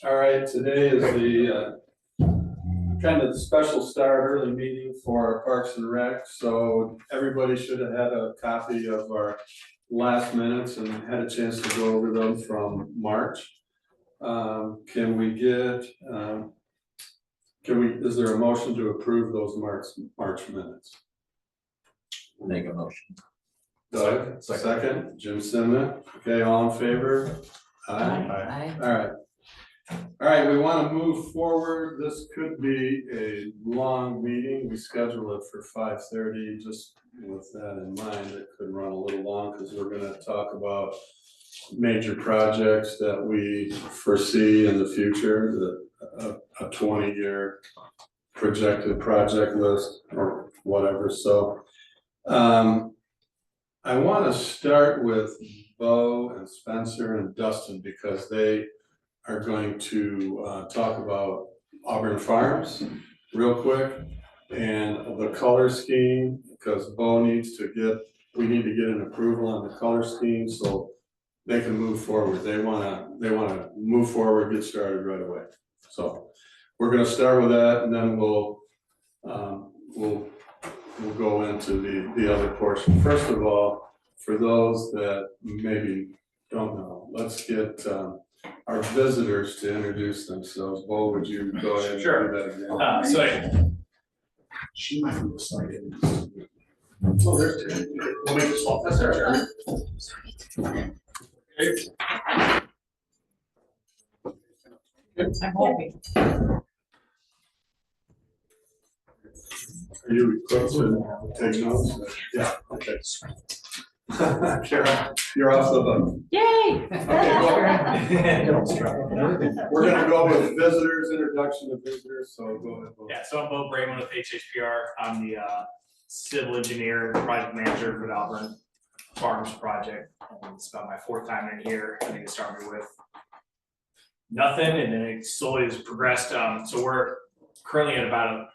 All right, today is the kind of the special start early meeting for Parks and Rec. So everybody should have had a copy of our last minutes and had a chance to go over them from March. Can we get, is there a motion to approve those March minutes? Make a motion. Doug, second. Jim Simon. Okay, all in favor? Aye. All right, we want to move forward. This could be a long meeting. We schedule it for 5:30. Just with that in mind, it could run a little long because we're going to talk about major projects that we foresee in the future, a 20-year projected project list or whatever. So I want to start with Bo and Spencer and Dustin because they are going to talk about Auburn Farms real quick and the color scheme, because Bo needs to we need to get an approval on the color scheme so they can move forward. They wanna move forward, get started right away. So we're gonna start with that and then we'll go into the other portion. First of all, for those that maybe don't know, let's get our visitors to introduce themselves. Bo, would you go ahead and Sure. do that again? So she might be excited. Oh, there's two. Let me just swap this there. I'm hoping. Are you equipped to take notes? Yeah, okay. Kara, you're also the, Yay! we're gonna go with visitors, introduction of visitors, so go ahead. Bo. Yeah, so I'm Bo Braman with HHPR. I'm the civil engineer and project manager for the Auburn Farms project. And it's about my fourth time in here. I think it started with nothing and then it slowly has progressed. So we're currently at about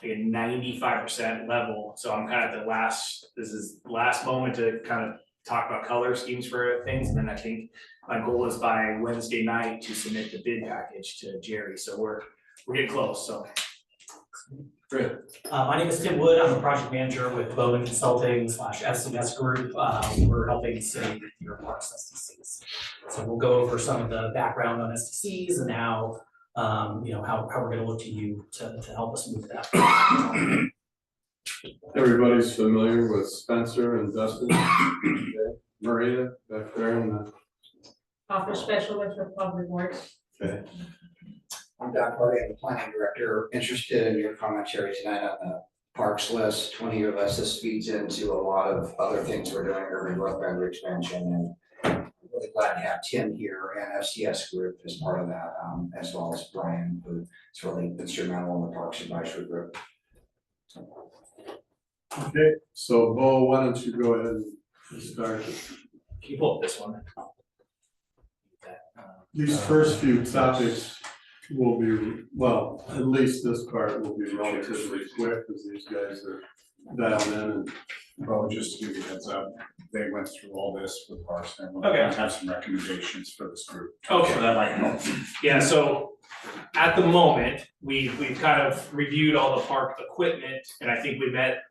a 95% level. So I'm kind of at the last, this is last moment to kind of talk about color schemes for things. And then I think my goal is by Wednesday night to submit the bid package to Jerry. So we're getting close, so. Great. My name is Tim Wood. I'm a project manager with Bowman Consulting / SMS Group. We're helping the city with your parks SDCs. So we'll go over some of the background on SDCs and how, how we're going to look to you to help us move that. Everybody's familiar with Spencer and Dustin. Okay. Maria, back there in the, Office specialist for public works. okay. I'm Doc Hardy, I'm the planning director, interested in your commentary tonight on the parks list, 20-year list. This feeds into a lot of other things we're doing, urban growth boundary expansion, and I'm really glad to have Tim here and FCS Group as part of that, as well as Brian, who is really instrumental in the Parks Advisory Group. Okay, so Bo, why don't you go ahead and start? Can you pull up this one? These first few topics will be, well, at least this part will be relatively quick, because these guys are dialed in and. Well, just to give you a heads up, they went through all this with Parks and we're Okay. gonna have some recommendations for this group. Okay. So that might help. Yeah, so at the moment, we've kind of reviewed all the park equipment, and I think we met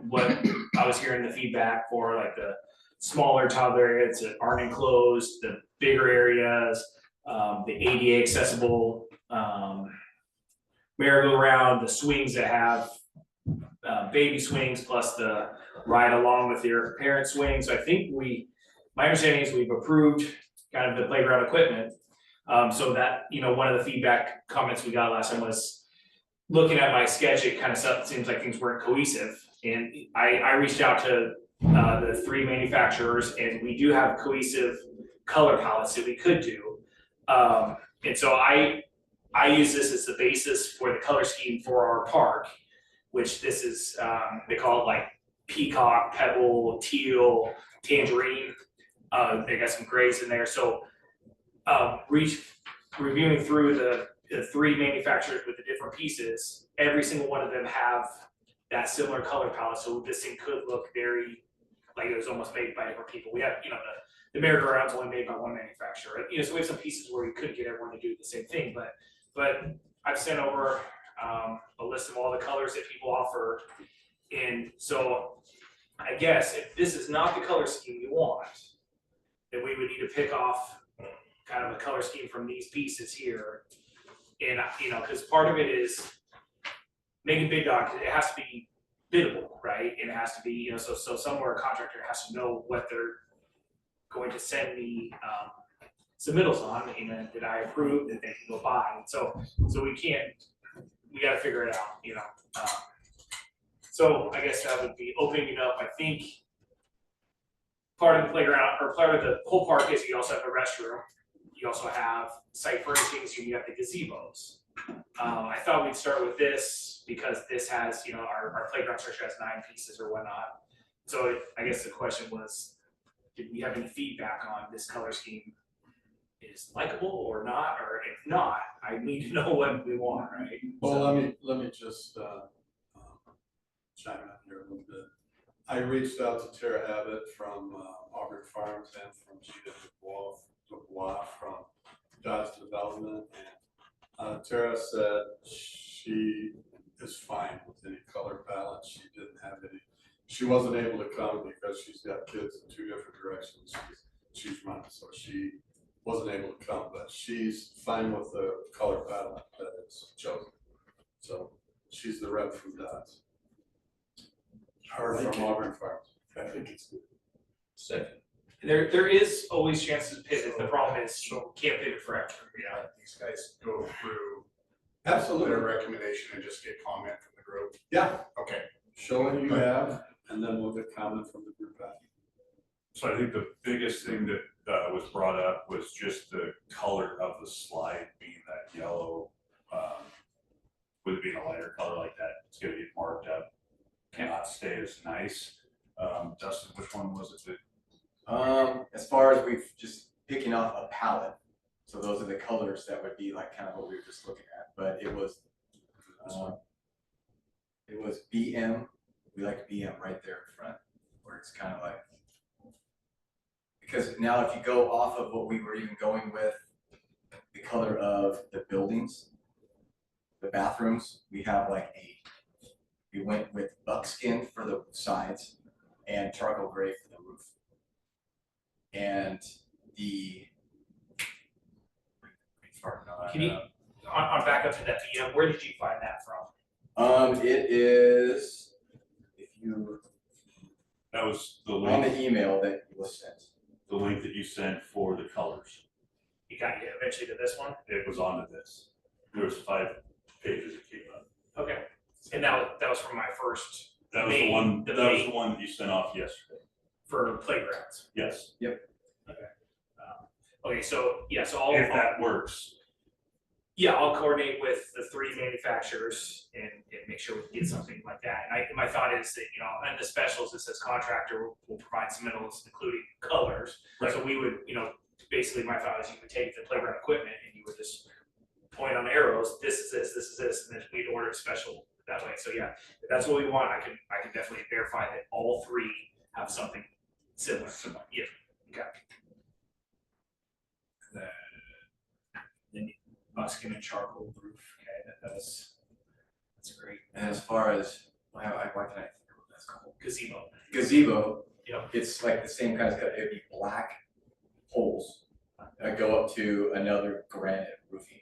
what I was hearing the feedback for, like the smaller toddler areas that aren't enclosed, the bigger areas, the ADA accessible, merry-go-round, the swings that have baby swings plus the ride along with your parent swing. So I think my understanding is we've approved kind of the playground equipment. So that, one of the feedback comments we got last time was looking at my sketch, it kind of seems like things weren't cohesive. And I reached out to the 3 manufacturers, and we do have cohesive color palettes that we could do. And so I use this as the basis for the color scheme for our park, which this is, they call it like peacock, pebble, teal, tangerine. They got some grays in there. So reviewing through the 3 manufacturers with the different pieces, every single one of them have that similar color palette. So this thing could look very like it was almost made by different people. We have, the merry-go-round's only made by one manufacturer. So we have some pieces where we couldn't get everyone to do the same thing, but I've sent over a list of all the colors that people offer. And so I guess if this is not the color scheme you want, then we would need to pick off kind of a color scheme from these pieces here. And, because part of it is making bid doc, it has to be biddable, right? And it has to be, so somewhere a contractor has to know what they're going to send me submittals on, and that I approve that they can go buy. And so we gotta figure it out, So I guess that would be opening it up. I think part of the playground, or part of the whole park is you also have a restroom. You also have site furnishings, and you have the gazebos. I thought we'd start with this because this has, our playground structure has 9 pieces or whatnot. So I guess the question was, did we have any feedback on this color scheme is likable or not? Or if not, I need to know what we want, right? Well, let me just chime in here a little bit. I reached out to Tara Abbott from Auburn Farms and from Gina Dubois from Dodge Development, and Tara said she is fine with any color palette. She didn't have any. She wasn't able to come because she's got kids in 2 different directions she's running, so she wasn't able to come, but she's fine with the color palette that is chosen. So she's the rep from Dodge. Or from Auburn Farms. I think it's good. Second. There is always chances to pivot. The problem is you can't pivot forever. Yeah, these guys go through Absolutely. their recommendation and just get comment from the group. Yeah, Okay. show what you have, and then we'll get comment from the group back. So I think the biggest thing that was brought up was just the color of the slide being that yellow. With it being a lighter color like that, it's gonna get marked up, cannot stay as nice. Dustin, which one was it that? As far as we've just picking off a palette, so those are the colors that would be like kind of what we were just looking at, but it was BM, we like BM right there in front, where it's kind of like, because now if you go off of what we were even going with, the color of the buildings, the bathrooms, we have like we went with buckskin for the sides and charcoal gray for the roof. And Can you, on back up to that PM, where did you find that from? it is, if you, That was the on link, the email that was sent. the link that you sent for the colors. You got you eventually to this one? It was onto this. There was 5 pages that came up. Okay, and that was from my first. That was the one, that was the one that you sent off yesterday. For playgrounds. Yes, Okay, so, yeah, so I'll. if that works. Yeah, I'll coordinate with the 3 manufacturers and make sure we can get something like that. And my thought is that, you know, and the specials, it says contractor will provide submittals, including colors. Right. So we would, you know, basically my thought is you would take the playground equipment and you would just point on arrows, this is this, and then we'd order a special that way. So yeah, if that's what we want, I can definitely verify that all 3 have something similar. Yeah, okay. Then buckskin and charcoal roof, okay, that's great. And as far as, why can I think of what that's called? Gazebo. Gazebo. Yep. It's like the same kind of, it'd be black poles that go up to another granite roofing.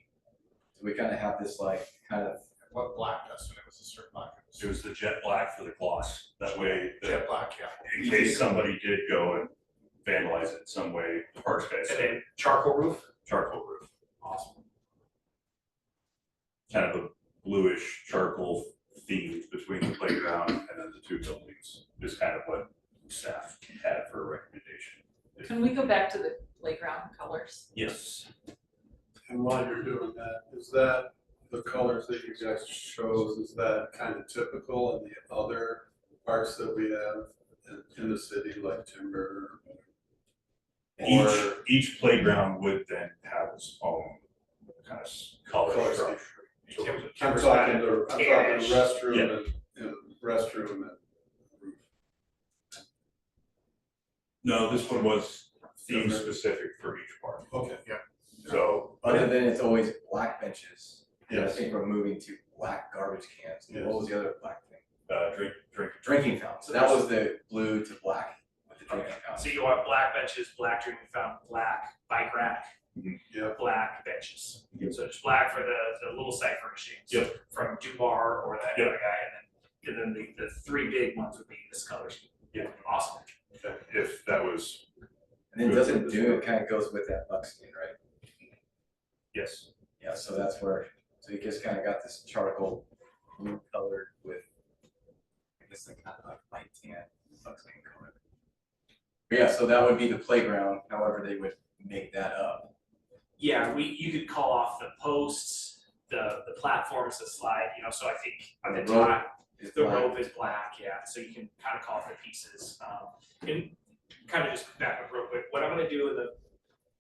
So we kind of have this like, kind of, What black, Dustin? It was a certain black. It was the jet black for the gloss. That way, Jet black, yeah. in case somebody did go and vandalize it some way, the parks guys And said then charcoal roof? charcoal roof. Awesome. Kind of a bluish charcoal theme between the playground and then the 2 buildings is kind of what staff had for a recommendation. Can we go back to the playground colors? Yes. And while you're doing that, is that the colors that you guys chose, is that kind of typical in the other parks that we have in the city, like Timber? Or Each playground would then have its own kind of color Color structure. So I'm talking the Tannish. restroom and restroom and roof. no, this one was theme specific for each park. Okay, yeah. So other than it's always black benches. And I Yes. think we're moving to black garbage cans. Yes. What was the other black thing? drink. Drinking fountain. So that was the blue to black with the drinking So fountain. you want black benches, black drinking fountain, black bike rack, Yep. black benches. Yep. So just black for the little site furnishings. Yep. From Dubar or that Yep. other guy, and then the 3 big ones would be this color scheme. Yeah. Awesome. If that was, And then doesn't Dune, it kind of goes with that buckskin, right? yes. Yeah, so that's where, so you just kind of got this charcoal blue colored with, I guess like kind of like light tan buckskin color. But yeah, so that would be the playground, however they would make that up. Yeah, you could call off the posts, the platforms, the slide, you know, so I think on the The rope top, is the black. rope is black, yeah, so you can kind of call off the pieces. And kind of just back up real quick, what I'm gonna do in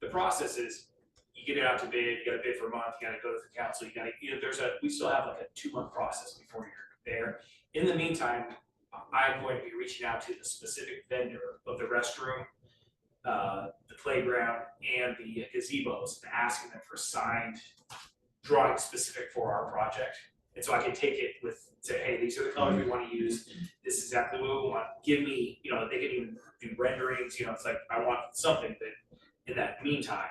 the process is, you get it out to bid, you gotta bid for a month, you gotta go to the council, you gotta, you know, we still have like a 2-month process before you're there. In the meantime, I'm going to be reaching out to the specific vendor of the restroom, the playground, and the gazebos, and asking them for signed drawings specific for our project. And so I can take it say, hey, these are the colors we wanna use, this is exactly what we want, give me, you know, they can even do renderings, you know, it's like, I want something that, in that meantime,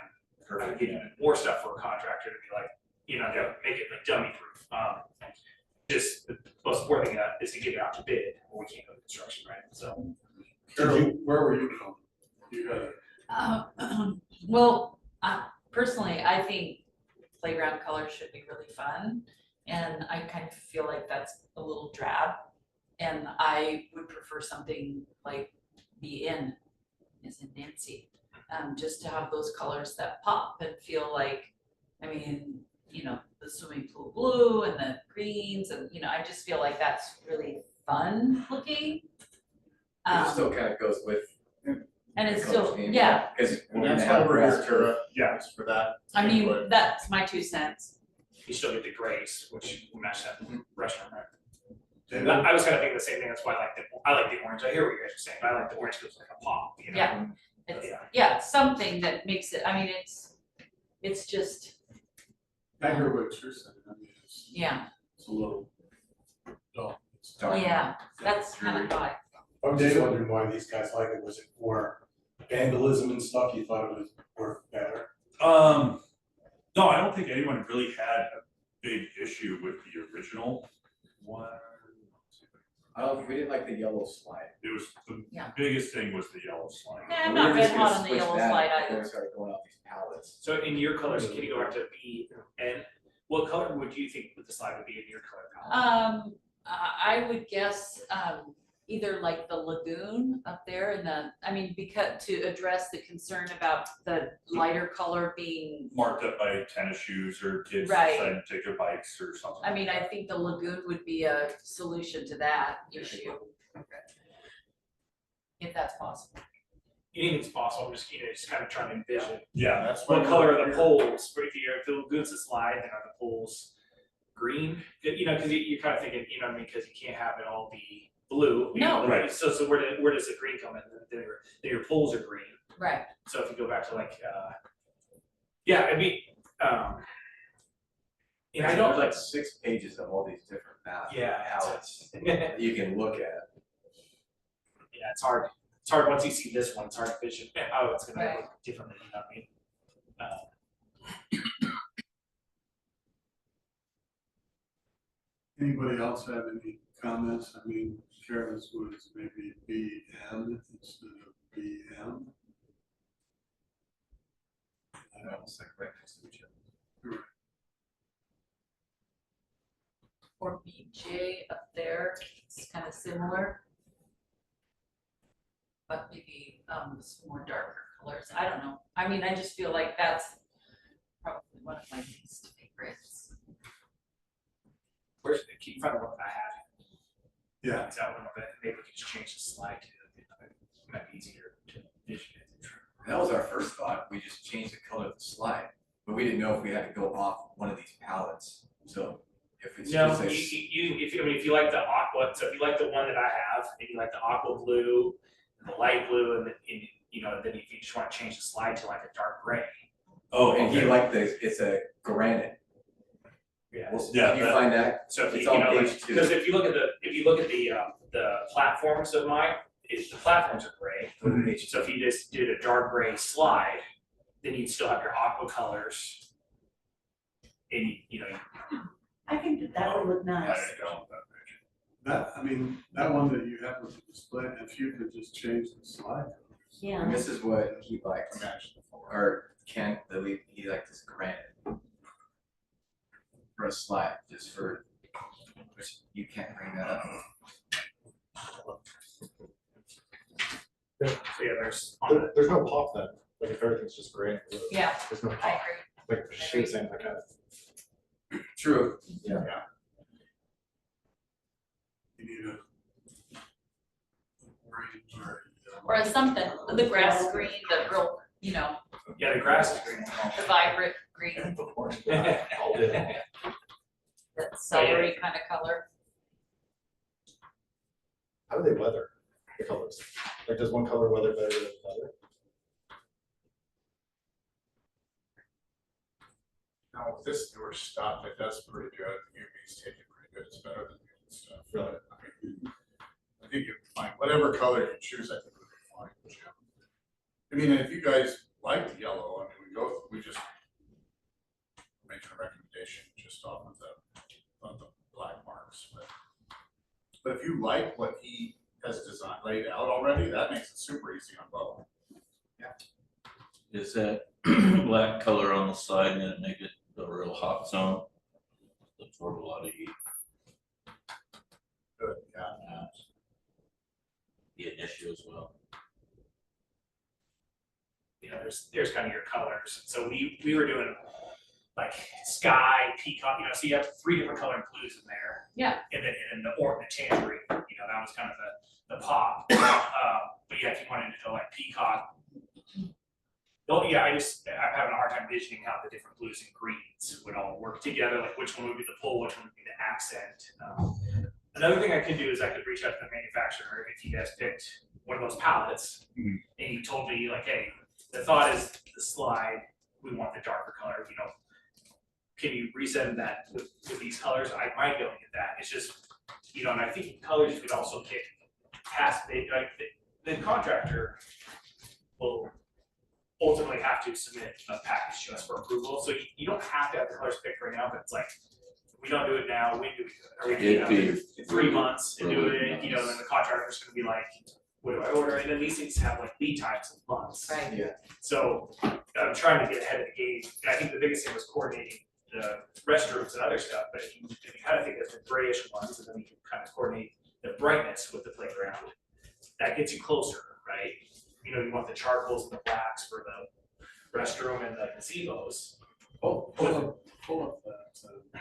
I can get even more stuff for a contractor to be like, you know, make it like dummy proof. Just the most important thing is to get it out to bid, or we can't go to construction, right? So. Carol, where were you going? You had it. Well, personally, I think playground colors should be really fun. And I kind of feel like that's a little drab. And I would prefer something like BN is in Nancy. Just to have those colors that pop and feel like, I mean, you know, the swimming pool blue and the greens and, you know, I just feel like that's really fun looking. It still kind of goes with. And it's the color still, scheme, yeah, Cause And we're that's gonna why have we're here, grass Tara, turf. Yeah. is for that. I mean, input. that's my 2 cents. You still get the grays, which will match that restaurant, right? David? I was kind of thinking the same thing, that's why I like the orange, I hear what you guys are saying, but I like the orange because it's like a pop, you know? Yeah. It's, Yeah. yeah, it's something that makes it, I mean, it's just, I hear what you're saying, I mean, yeah, it's a little dull. It's Dark. yeah, that's kind of how I, I'm just wondering why these guys like it, was it for vandalism and stuff, you thought it was worth better? No, I don't think anyone really had a big issue with the original one. We didn't like the yellow slide. It was, the Yeah. biggest thing was the yellow slide. yeah, I'm We not were red just gonna hot on the switch yellow that slide before either. we started going out these palettes. So in your colors, can you go back to B and what color would you think the slide would be in your color palette? I would guess, either like the lagoon up there and I mean, because to address the concern about the lighter color being, Marked up by tennis shoes or kids Right. deciding to take their bikes or something. I mean, like I that. think the lagoon would be a solution to that issue. If that's possible. Anything's possible, I'm just, you know, just kind of trying to envision. Yeah, That's why. What color are the poles, but if the lagoon's the slide, then are the poles green? You know, cause you're kind of thinking, you know what I mean, cause you can't have it all be blue. you know, No. Right. So where does the green come in? Then your poles are green. Right. So if you go back to like, yeah, I mean, you know, I don't There's like, like 6 pages of all these different yeah, palettes yeah, that you can look at. it's hard. It's hard once you see this one, it's hard to vision how it's gonna Right. look differently, you know what I mean? Anybody else have any comments? I mean, Careless was maybe BN instead of BM. It's like right next to each other. Or BJ up there, it's kind of similar. But maybe some more darker colors, I don't know, I mean, I just feel like that's probably one of my least favorites. Where's, can you find the one that I had? Yeah, Is that one, but maybe we could just change the slide to, it might be easier to vision it. That was our first thought, we just changed the color of the slide, but we didn't know if we had to go off one of these palettes, so if it's No, just a. if you like the aqua, so if you like the one that I have, and you like the aqua blue, and the light blue, and you know, then if you just wanna change the slide to like a dark gray. Oh, and he okay. liked this, it's a granite. Yeah. Yeah, Can you that- find that? So if It's you on know, like, page 2. because if you look at the platforms of mine, the platforms are gray. Mhm. So if you just did a dark gray slide, then you'd still have your aqua colors. And you know, I think that would look I nice. didn't go with that picture. that, I mean, that one that you have with the display, if you could just change the slide. Yeah. And this is what he liked, Match the floor. or Ken, he liked this granite. For a slide, just for, which you can't bring that up. so yeah, there's There's no pop then, like if everything's just gray and blue. Yeah, There's no I pop, agree. like she was saying, like a. True. You need a orange or. Or something, the grass green, the real, you know, yeah, the grass is green. the vibrant green, All day. that celery kind of color. How do they weather the colors? Like, does one color weather better than another? Now, with this newer stuff, it does pretty good, the UV's taking pretty good, it's better than the old stuff. Really? I think you'd find, whatever color you choose, I think would be fine, Jim. I mean, if you guys like the yellow, I mean, we just make a recommendation just off of the black marks, but if you like what he has designed, laid out already, that makes it super easy on both. Is that black color on the side and make it a real hot zone? Absorb a lot of heat. Good, yeah. Be an issue as well. know, there's kind of your colors. So we were doing like sky, peacock, you know, so you have 3 different colored blues in there. Yeah. And then the orange, the tangerine, you know, that was kind of the pop. But yeah, if you wanted to go like peacock. Oh yeah, I'm having a hard time envisioning how the different blues and greens would all work together, like which one would be the pull, which one would be the accent. Another thing I could do is I could reach out to the manufacturer if you guys picked one of those palettes Mhm. and you told me like, hey, the thought is the slide, we want the darker color, you know. Can you resend that with these colors? I might be able to get that. It's just, you know, and I think colors you could also kick past the contractor will ultimately have to submit a package to us for approval. So you don't have to have the colors picked right now, but it's like, we don't do it now, when do we do it? Are we It'd doing be it in 3 months and do really it, you know, nice. then the contractor's gonna be like, what do I order? And then these things have like lead times of months. Right. So I'm trying to get ahead of the game. And I think the biggest thing was coordinating the restrooms and other stuff, but if you kind of think of the grayish ones, and then you can kind of coordinate the brightness with the playground, that gets you closer, right? You know, you want the charcoals and the blacks for the restroom and the gazebos. Pull up that,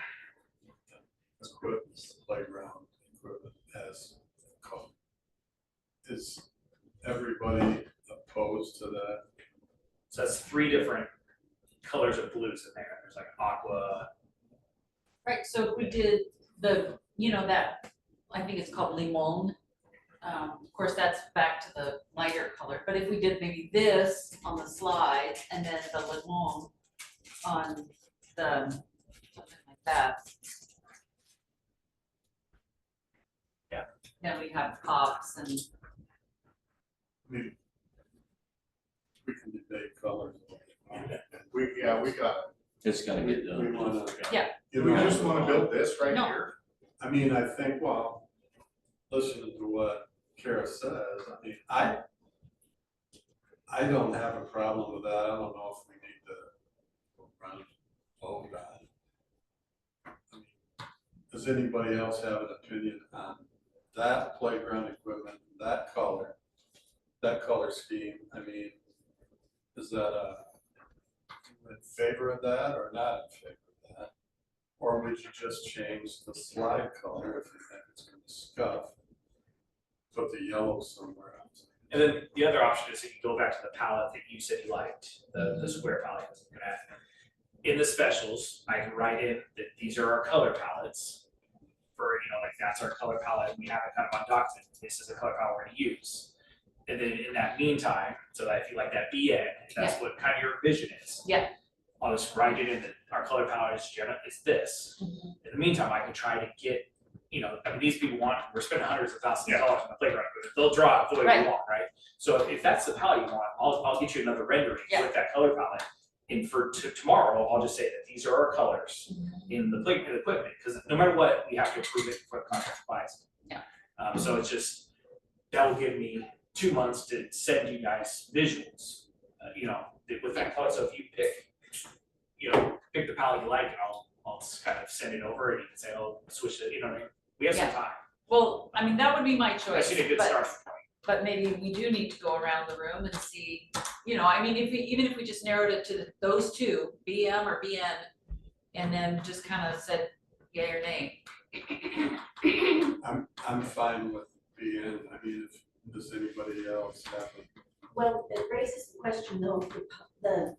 equipment, playground equipment as code. Is everybody opposed to that? So that's 3 different colors of blues in there. There's like aqua. Right, so if we did the, you know, that, I think it's called limon. Of course, that's back to the lighter color, but if we did maybe this on the slide and then the limon on the, something like that. Yeah. Then we have pops and, I mean, we can debate colors. We got it. It's gonna get We done. wanna. Yeah. Do we just wanna build this right No. here? I mean, I think, well, listening to what Kara says, I mean, I don't have a problem with that. I don't know if we need to run vote on it. I mean, does anybody else have an opinion on that playground equipment, that color scheme? I mean, is that in favor of that or not in favor of that? Or would you just change the slide color if you think it's gonna scuff? Put the yellow somewhere else. And then the other option is that you go back to the palette that you said you liked, the square palette. I was looking at. In the specials, I can write in that these are our color palettes. For, you know, like that's our color palette, we have it kind of on document, this is the color palette we're gonna use. And then in that meantime, so that if you like that BN, if that's what kind of your vision is. Yeah. I'll just write it in that our color palette is this. In the meantime, I can try to get, you know, I mean, these people we're spending hundreds of thousands of dollars on the playground, but they'll draw it the way Right. we want, right? So if that's the palette you want, I'll get you another rendering Yeah. with that color palette. And for tomorrow, I'll just say that these are our colors in the equipment, because no matter what, we have to approve it before the contract applies. Yeah. So it's just, that will give me 2 months to send you guys visuals, you know, with that color. So if you pick, you know, pick the palette you like, and I'll kind of send it over and you can say, oh, switch it, you know what I mean? We have some Yeah. time. well, I mean, that would be my I choice, see a good but, starting point. but maybe we do need to go around the room and see, you know, I mean, even if we just narrowed it to those 2, BM or BN, and then just kind of said yay or nay. I'm fine with being, I mean, does anybody else have a? Well, it raises the question though, the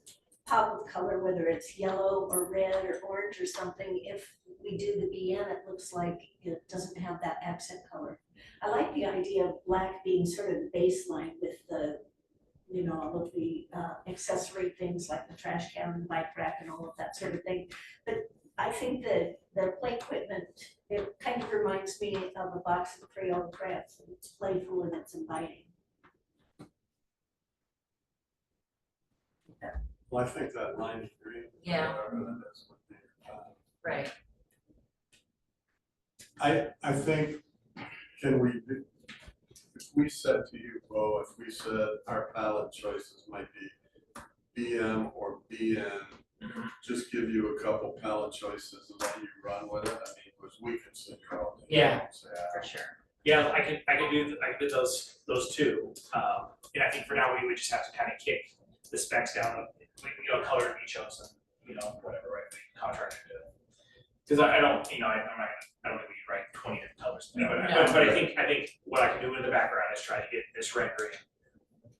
pop of color, whether it's yellow or red or orange or something, if we do the BN, it looks like it doesn't have that accent color. I like the idea of black being sort of the baseline with the, you know, all of the accessory things like the trash can and the bike rack and all of that sort of thing. But I think that the play equipment, it kind of reminds me of a box of Crayola crafts. It's playful and it's inviting. Well, I think that line green. Yeah. whatever that is, would be, Right. I think, can we, if we said to you, Bo, if we said our palette choices might be BM or BN, just give you a couple palette choices and let you run with it, I mean, because we can sit here all day. Yeah. For sure. Yeah, I can do those 2. And I think for now, we would just have to kind of kick the specs down, color to be chosen, whatever, right, the contractor to. Cause I don't, I don't think we can write 20 different colors, but I think what I can do in the background is try to get this rendering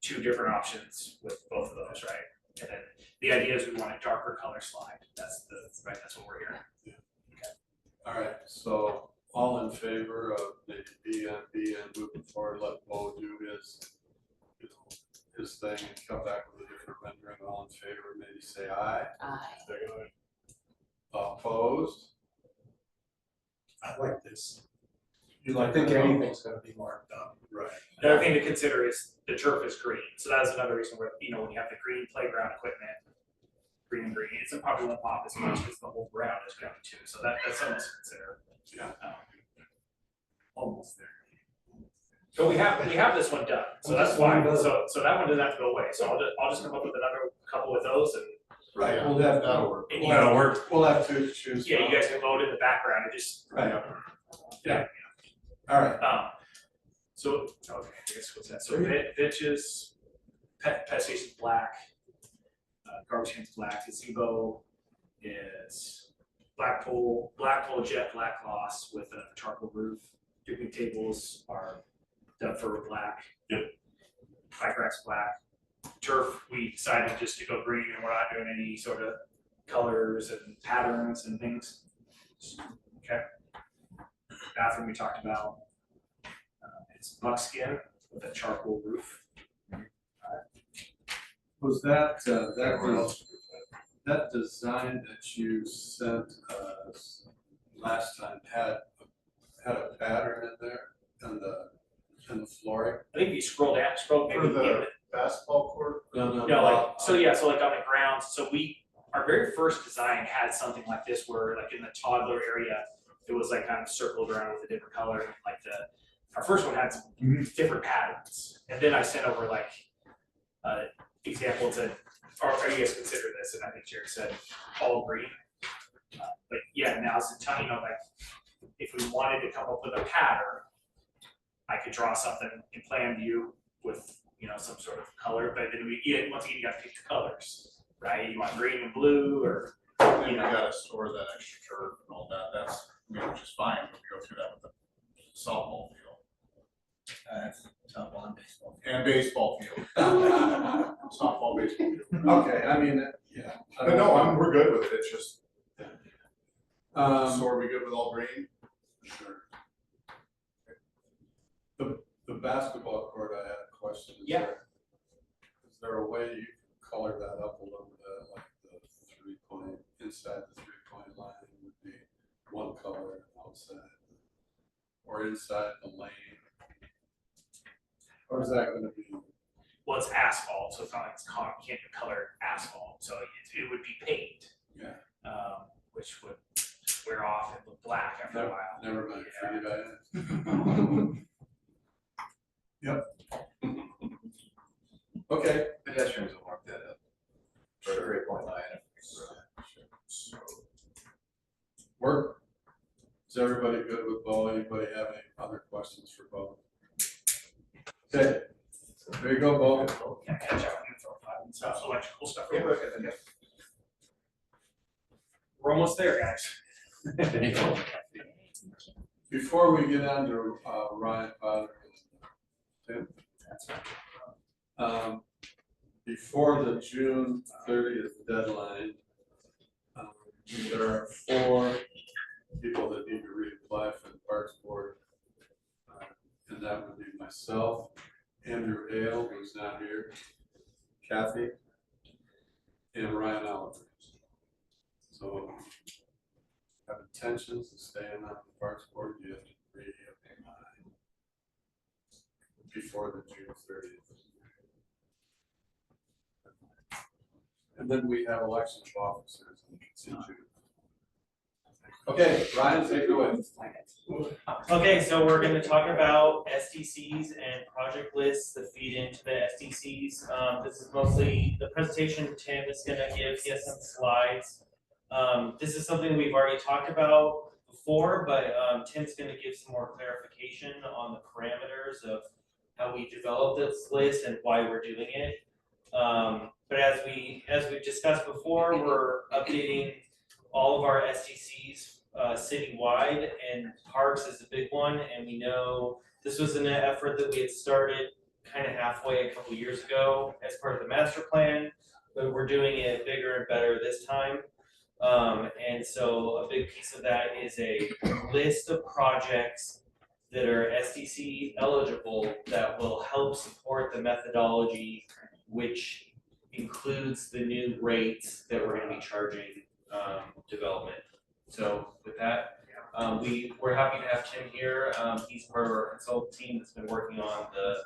2 different options with both of those, right? And then the idea is we want a darker color slide, that's what we're hearing. All right, so all in favor of the BNB and moving forward, let Bo do his thing and come back with a different rendering. All in favor, maybe say aye. Aye. Opposed? I like this. You I like think that? anything's gonna be marked up. Right. The other thing to consider is the turf is green, so that's another reason where, when you have the green playground equipment, green and green, it's probably won't pop as much as the whole ground is ground too, so that's something to consider. Yeah. Almost there. So we have this one done, so that's fine, so that one doesn't have to go away, so I'll just come up with another couple of those and. Right, we'll have, that'll work. And That'll work. We'll have 2 to choose Yeah, from. you guys can vote in the background and just. Right. Yeah. All right. So, okay, I guess what's that, so Vitch's, pet station's black, garbage can's black, gazebo is black pole jet black gloss with a charcoal roof, picnic tables are done for black. Yep. Bike rack's black, turf, we decided just to go green and we're not doing any sort of colors and patterns and things. Okay. Bathroom we talked about. It's buckskin with a charcoal roof. Was that that design that you sent us last time had a pattern in there in the flooring? I think if you scroll down, maybe. For the basketball court? No, So like on the grounds, so our very first design had something like this where like in the toddler area, it was like kind of circled around with a different color, like our first one had some different patterns. And then I sent over like example to, or you guys consider this, and I think Jared said all green. But yeah, now's the time, like if we wanted to come up with a pattern, I could draw something in plan view with some sort of color, but then once again, you gotta pick the colors, right? You want green and blue, or And you gotta store that extra turf and all that, that's, which is fine, we go through that with the softball field. Softball and baseball. And baseball field. Softball, baseball field. Okay, I mean, yeah. But no, we're good with it, it's just, so Um, are we good with all green? sure. The basketball court, I had a question. Is there a way you can color that up a little bit, like the 3-point, inside the 3-point line would be one color and outside? Or inside the lane? Or is that gonna be? well, it's asphalt, so it's not like it's you can't color asphalt, so it would be paint. Yeah. Which would wear off and look black after a while. Never mind, forget that. Yep. Okay. Pedestrians will mark that up. For the 3-point line. So, work. Is everybody good with Bo? Anybody have any other questions for Bo? Okay, there you go, Bo. Can't catch up on info, some electrical stuff real quick. We're almost there, guys. Before we get on to Ryan Potter and Tim. Before the June 30th deadline, there are 4 people that need to reapply for the Parks Board. And that would be myself, Andrew Hale, who's not here, Kathy, and Ryan Oliver. So, have intentions of staying on the Parks Board, you have to reapply before the June 30th. And then we have election of officers in June. Okay, Ryan, take it away. Okay, so we're gonna talk about SDCs and project lists that feed into the SDCs. This is mostly the presentation Tim is gonna give. He has some slides. This is something we've already talked about before, but Tim's gonna give some more clarification on the parameters of how we develop this list and why we're doing it. But as we've discussed before, we're updating all of our SDCs citywide, and parks is a big one, and we know this was an effort that we had started kind of halfway a couple years ago as part of the master plan, but we're doing it bigger and better this time. And so a big piece of that is a list of projects that are SDC eligible that will help support the methodology, which includes the new rates that we're gonna be charging development. So with that, we're happy to have Tim here. He's part of our consultant team that's been working on the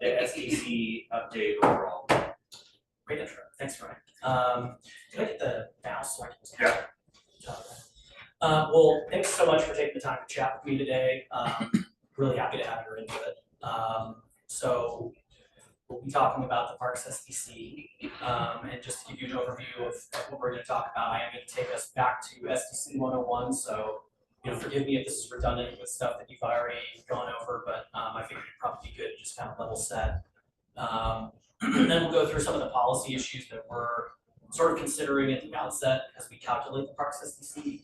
SDC update overall. Great intro, thanks, Ryan. Can I get the mouse so I can? Yeah. Well, thanks so much for taking the time to chat with me today. Really happy to have your input. So we'll be talking about the Parks SDC, and just to give you an overview of what we're going to talk about, I am going to take us back to SDC 101. So, forgive me if this is redundant with stuff that you've already gone over, but I figured it'd probably be good to just kind of level set. And then we'll go through some of the policy issues that we're sort of considering at the outset as we calculate the Parks SDC.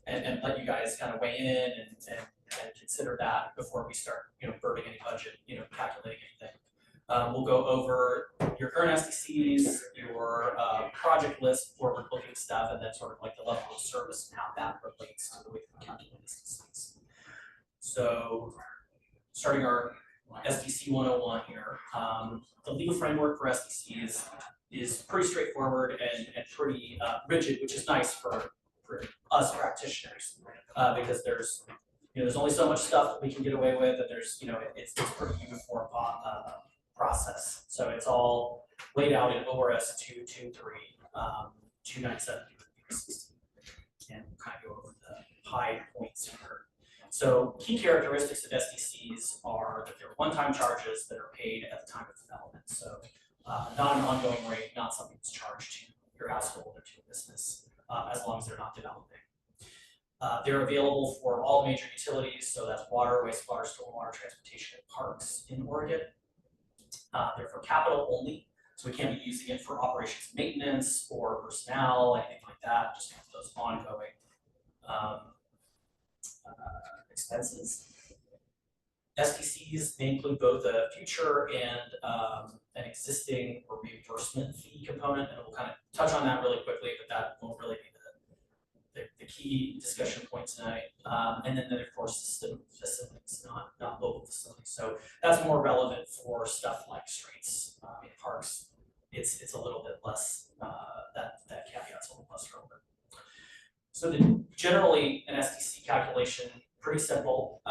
And let you guys kind of weigh in and consider that before we start, burning any budget, calculating anything. We'll go over your current SDCs, your project list, forward-looking stuff, and then sort of like the level of service and how that relates to the way we calculate SDCs. So, starting our SDC 101 here, the legal framework for SDCs is pretty straightforward and pretty rigid, which is nice for us practitioners, because there's only so much stuff that we can get away with, and there's it's a pretty uniform process. So it's all laid out in ORS 223, 297, and we'll kind of go over the high points here. So key characteristics of SDCs are that they're one-time charges that are paid at the time of development. So not an ongoing rate, not something that's charged to your household or to your business, as long as they're not developing. They're available for all major utilities, so that's water, wastewater, stormwater, transportation, and parks in Oregon. They're for capital only, so we can't be using it for operations and maintenance or personnel, anything like that, just those ongoing expenses. SDCs, they include both a future and an existing or reimbursement fee component, and we'll kind of touch on that really quickly, but that won't really be the key discussion point tonight. And then of course system facilities, not local facilities. So that's more relevant for stuff like streets, in parks. It's a little bit less, that caveat's a little less relevant. So generally an SDC calculation, pretty simple.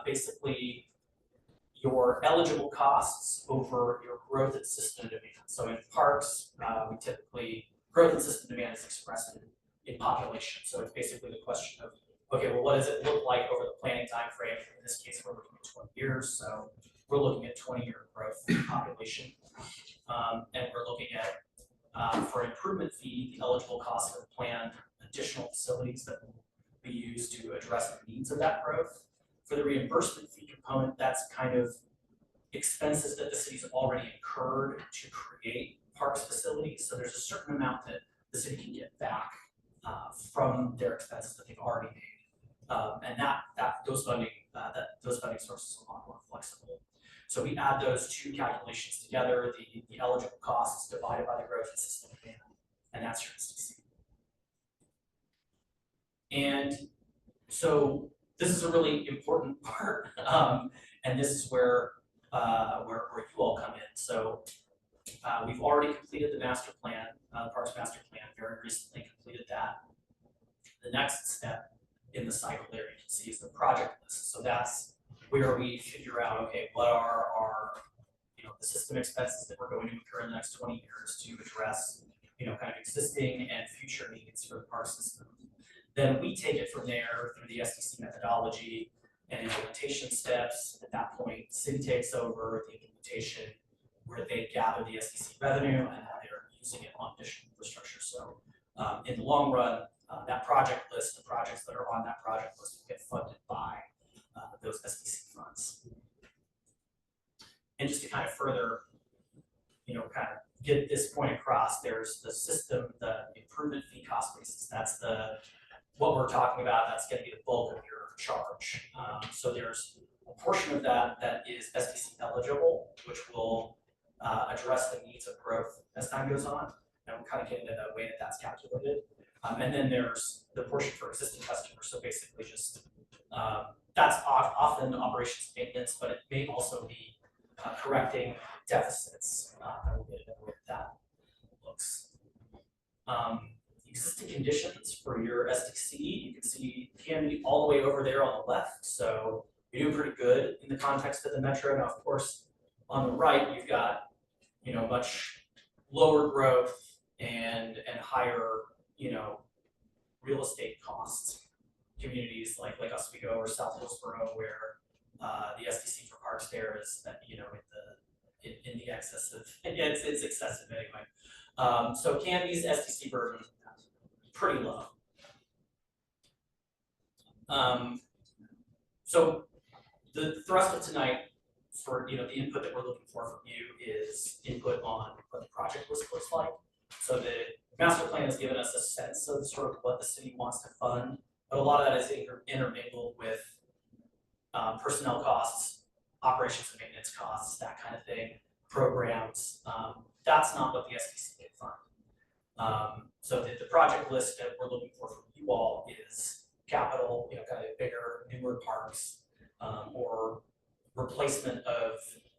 Basically your eligible costs over your growth in system demand. So in parks, we typically, growth in system demand is expressed in population. So it's basically the question of, okay, well, what does it look like over the planning time frame? In this case, we're looking at 20 years. So we're looking at 20-year growth in population. And we're looking at, for improvement fee, the eligible cost of planned additional facilities that will be used to address the needs of that growth. For the reimbursement fee component, that's kind of expenses that the city's already incurred to create parks facilities. So there's a certain amount that the city can get back from their expenses that they've already made, and those funding sources are a lot more flexible. So we add those two calculations together: the eligible costs divided by the growth in system demand, and that's your SDC. And so this is a really important part, and this is where you all come in. So we've already completed the master plan, Parks Master Plan, very recently completed that. The next step in the cycle there, you can see, is the project list. So that's where we figure out, okay, what are our, the system expenses that we're going to incur in the next 20 years to address, kind of existing and future needs for the park system. Then we take it from there through the SDC methodology and implementation steps. At that point, the city takes over the implementation, where they gather the SDC revenue and how they're using it on additional infrastructure. So in the long run, that project list, the projects that are on that project list will get funded by those SDC funds. And just to kind of further, kind of get this point across, there's the system, the improvement fee cost basis, that's what we're talking about, that's gonna be the bulk of your charge. So there's a portion of that that is SDC eligible, which will address the needs of growth as time goes on, and we'll kind of get into the way that that's calculated. And then there's the portion for existing customers, so basically just, that's often operations maintenance, but it may also be correcting deficits, and we'll get into the way that looks. Existing conditions for your SDC, you can see Canby all the way over there on the left, so you're doing pretty good in the context of the metro. Now, of course, on the right, you've got, much lower growth and higher, real estate costs. Communities like Oswego or South Hillsborough, where the SDC for parks there is, in the excess of, it's excessive anyway. So Canby's SDC burden pretty low. So the thrust of tonight for the input that we're looking for from you is input on what the project list looks like. So the master plan has given us a sense of sort of what the city wants to fund, but a lot of that is intermingled with personnel costs, operations and maintenance costs, that kind of thing, programs. That's not what the SDC can fund. So the project list that we're looking for from you all is capital, kind of bigger, newer parks, or replacement of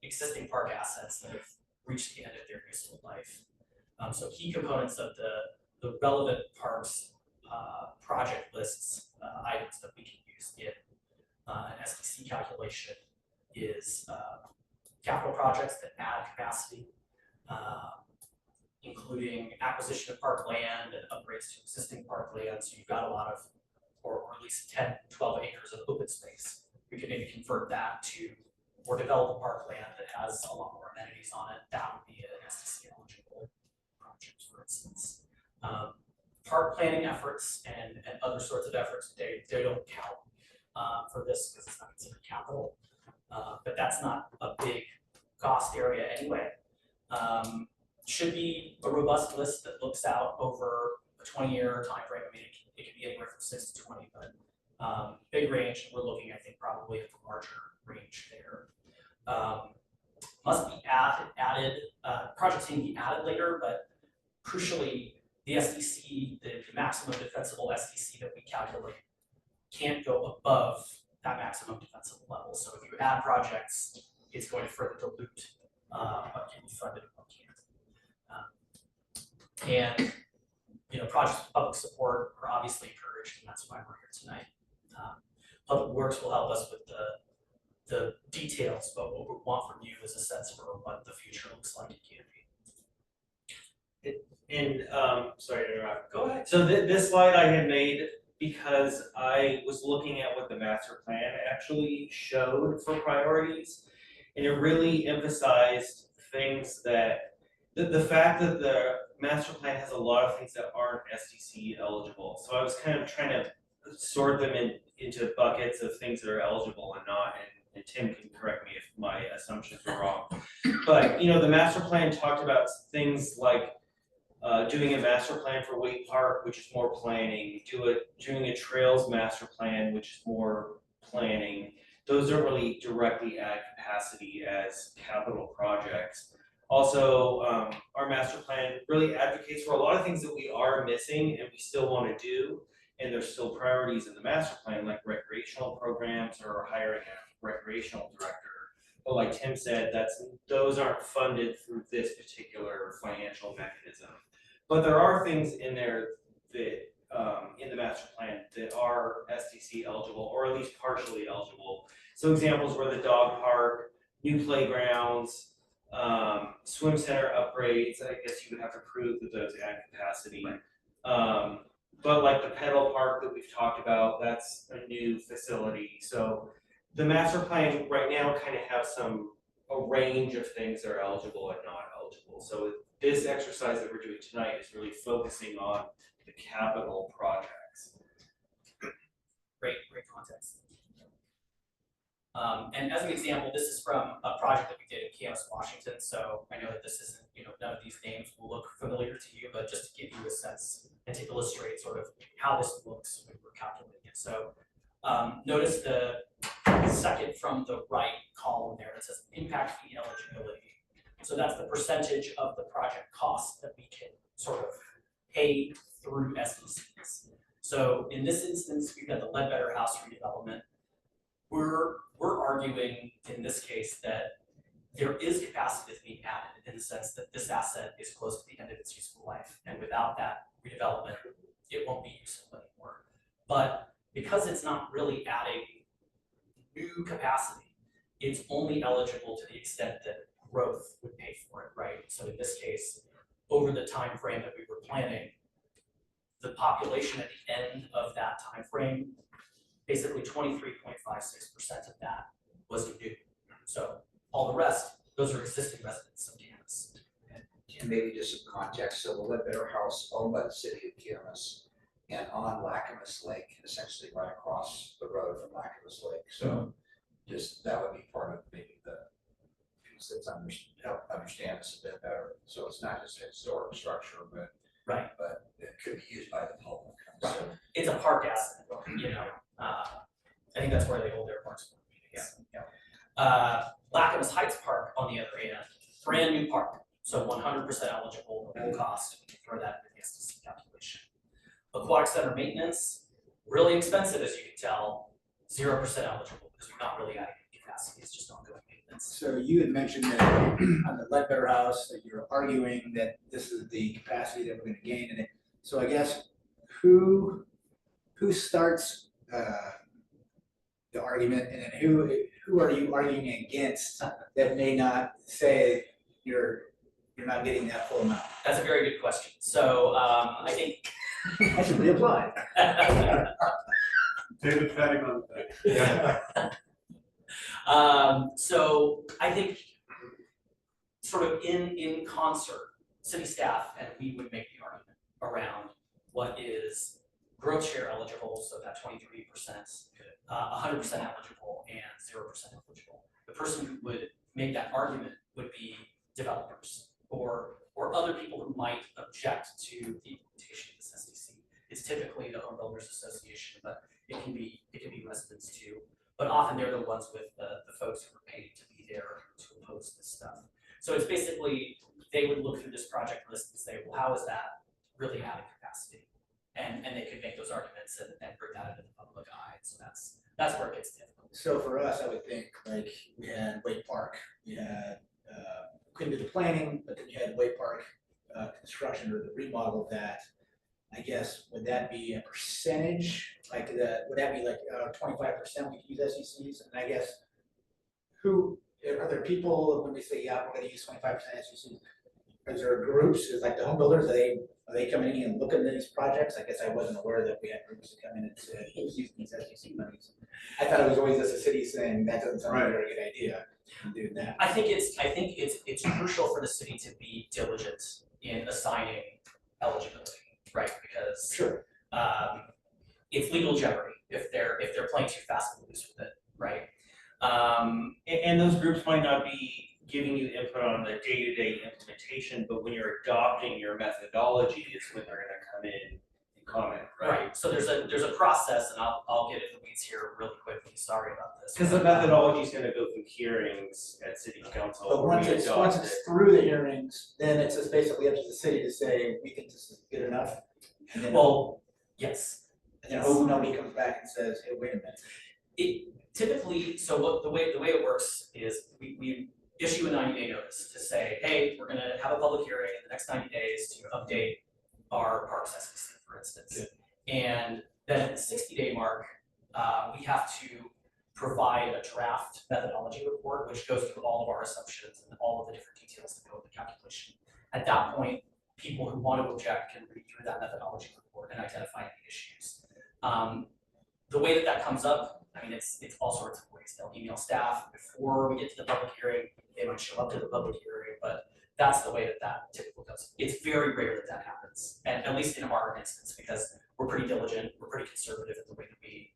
existing park assets that have reached the end of their useful life. So key components of the relevant parks project lists, items that we can use in an SDC calculation is capital projects that add capacity, including acquisition of park land and upgrades to existing park land. So you've got a lot of, or at least 10, 12 acres of open space. We could maybe convert that to, or develop a park land that has a lot more amenities on it. That would be an SDC eligible project, for instance. Park planning efforts and other sorts of efforts, they don't count for this because it's not considered capital. But that's not a big cost area anyway. Should be a robust list that looks out over a 20-year time frame. I mean, it can be anywhere from 6 to 20, but big range. We're looking, I think, probably at the larger range there. Must be added. Projects can be added later, but crucially, the SDC, the maximum defensible SDC that we calculate, can't go above that maximum defensible level. So if you add projects, it's going to further dilute what can be funded and what can't. And projects with public support are obviously encouraged, and that's why we're here tonight. Public Works will help us with the details, but what we want from you is a sense for what the future looks like in Canby. And sorry to interrupt. Go ahead. So this slide I had made because I was looking at what the master plan actually showed for priorities, and it really emphasized things that the fact that the master plan has a lot of things that aren't SDC eligible. So I was kind of trying to sort them into buckets of things that are eligible and not, and Tim can correct me if my assumptions are wrong. But the master plan talked about things like doing a master plan for Wake Park, which is more planning, doing a trails master plan, which is more planning. Those don't really directly add capacity as capital projects. Also, our master plan really advocates for a lot of things that we are missing and we still want to do, and there's still priorities in the master plan, like recreational programs or hiring a recreational director. But like Tim said, those aren't funded through this particular financial mechanism. But there are things in there that in the master plan that are SDC eligible, or at least partially eligible. So examples were the dog park, new playgrounds, swim center upgrades. I guess you would have to prove that those add capacity. But like the pedal park that we've talked about, that's a new facility. So the master plan right now kind of has a range of things that are eligible and not eligible. So this exercise that we're doing tonight is really focusing on the capital projects. Great context. And as an example, this is from a project that we did in Camas, Washington, so I know that this isn't, none of these names will look familiar to you, but just to give you a sense and to illustrate sort of how this looks when we're calculating it. So notice the second from the right column there, it says impact fee eligibility. So that's the percentage of the project cost that we can sort of pay through SDCs. So in this instance, we've got the Ledbetter House redevelopment. We're arguing in this case that there is capacity that's being added in the sense that this asset is close to the end of its useful life. And without that redevelopment, it won't be useful anymore. But because it's not really adding new capacity, it's only eligible to the extent that growth would pay for it, right? So in this case, over the time frame that we were planning, the population at the end of that time frame, basically 23.56% of that was new. So all the rest, those are existing residents of Camas. And maybe just some context, so the Ledbetter House owned by the city of Camas and on Lacamas Lake, essentially right across the road from Lacamas Lake. So just, that would be part of maybe the piece that's help understand this a bit better. So it's not just a historic structure, but right, but it could be used by the public. Right. So, it's a park asset, I think that's where they hold their parks. Lacamas Heights Park, on the other hand, brand new park, so 100% eligible, the whole cost, we can throw that into the SDC calculation. Aquatic center maintenance, really expensive, as you can tell, 0% eligible, because we're not really adding any capacity, it's just ongoing maintenance. So you had mentioned that on the Ledbetter House, that you're arguing that this is the capacity that we're gonna gain in it. So I guess, who starts the argument, and then who are you arguing against that may not say you're not getting that full amount? That's a very good question. So I think I should reapply. David Pettigrew. So I think sort of in concert, city staff and we would make the argument around what is growth share eligible, so that 23%, 100% eligible and 0% eligible. The person who would make that argument would be developers or other people who might object to the implementation of this SDC. It's typically the Home Builders Association, but it can be residents too. But often they're the ones with the folks who are paid to be there to oppose this stuff. So it's basically, they would look through this project list and say, well, how is that really adding capacity? And they could make those arguments and bring that into the public eye. So that's where it gets difficult. So for us, I would think like we had Wake Park, we had couldn't do the planning, but then you had Wake Park construction or the remodel of that. I guess, would that be a percentage? Like would that be like 25% we could use SDCs? And I guess, are there people when we say, yeah, we're gonna use 25% SDCs? Is there groups, is like the home builders, are they coming in and looking at these projects? I guess I wasn't aware that we had groups that come in and said, who's using these SDC monies? I thought it was always just a city saying that doesn't sound like a very good idea, doing that. I think it's crucial for the city to be diligent in assigning eligibility, right? Because sure, it's legal jeopardy if they're playing too fast and loose with it, right? And those groups might not be giving you input on the day-to-day implementation, but when you're adopting your methodology is when they're gonna come in and comment, right? Right, so there's a process, and I'll get into the weeds here really quickly, sorry about this. Because the methodology is gonna go through hearings at city council. but where once we it's adopt it. through the hearings, then it's just basically up to the city to say, we think this is good enough. And then, Well, yes. and then hope nobody comes back and says, hey, wait a minute. It typically, so the way it works is we issue a 90-day notice to say, hey, we're gonna have a public hearing in the next 90 days to update our parks SDC, for instance. And then at the 60-day mark, we have to provide a draft methodology report, which goes through all of our assumptions and all of the different details that go with the calculation. At that point, people who want to object can read through that methodology report and identify any issues. The way that comes up, I mean, it's all sorts of ways. They'll email staff before we get to the public hearing. They might show up to the public hearing, but that's the way that typically goes. It's very rare that happens, and at least in our instance, because we're pretty diligent, we're pretty conservative in the way that we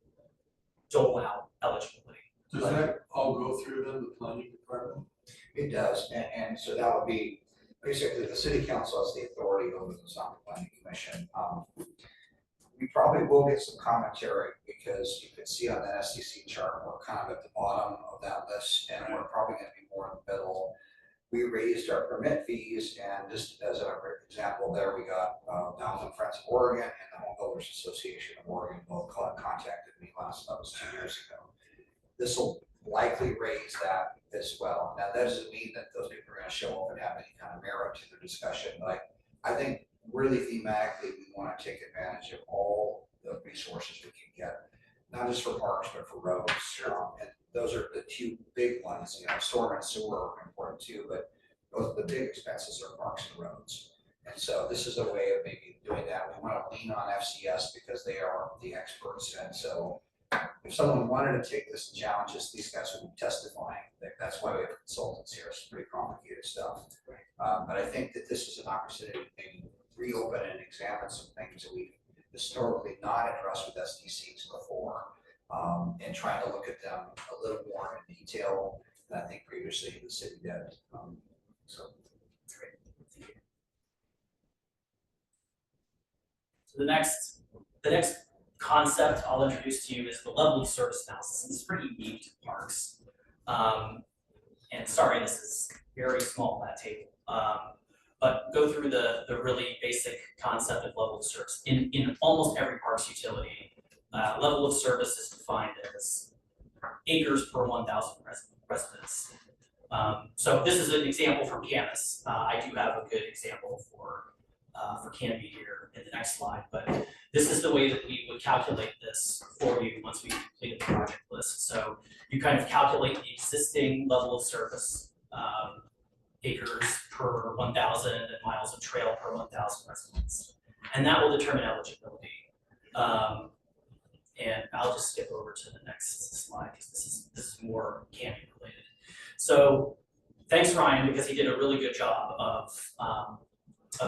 dole out eligibility. Does that all go through then the planning department? It does, and so that would be, basically, the city council has the authority over the zoning planning commission. We probably will get some commentary, because you can see on the SDC chart, we're kind of at the bottom of that list, and we're probably gonna be more in the middle. We raised our permit fees, and just as an example there, we got Downland Friends of Oregon and the Home Builders Association of Oregon both contacted me that was 2 years ago. This will likely raise that as well. Now, that doesn't mean that those people are gonna show up and have any kind of merit to the discussion, but I think really thematically, we wanna take advantage of all the resources we can get, not just for parks, but for roads. And those are the two big ones, storm and sewer are important too, but those, the big expenses are parks and roads. And so this is a way of maybe doing that. We wanna lean on FCS because they are the experts, and so if someone wanted to take this and challenge us, these guys would be testifying. That's why we have consultants here. It's pretty complicated stuff. But I think that this is an opportunity to maybe reopen and examine some things that we've historically not addressed with SDCs before, and trying to look at them a little more in detail than I think previously the city did. So, great. Thank you. So the next concept I'll introduce to you is the level of service analysis. And this is pretty unique to parks. And sorry, this is very small, that table. But go through the really basic concept of level of service. In almost every parks utility, level of service is defined as acres per 1,000 residents. So this is an example from Camas. I do have a good example for Canopy here in the next slide, but this is the way that we would calculate this for you once we completed the project list. So you kind of calculate the existing level of service, acres per 1,000 and miles of trail per 1,000 residents. And that will determine eligibility. And I'll just skip over to the next slide because this is more Canopy related. So thanks Ryan, because he did a really good job of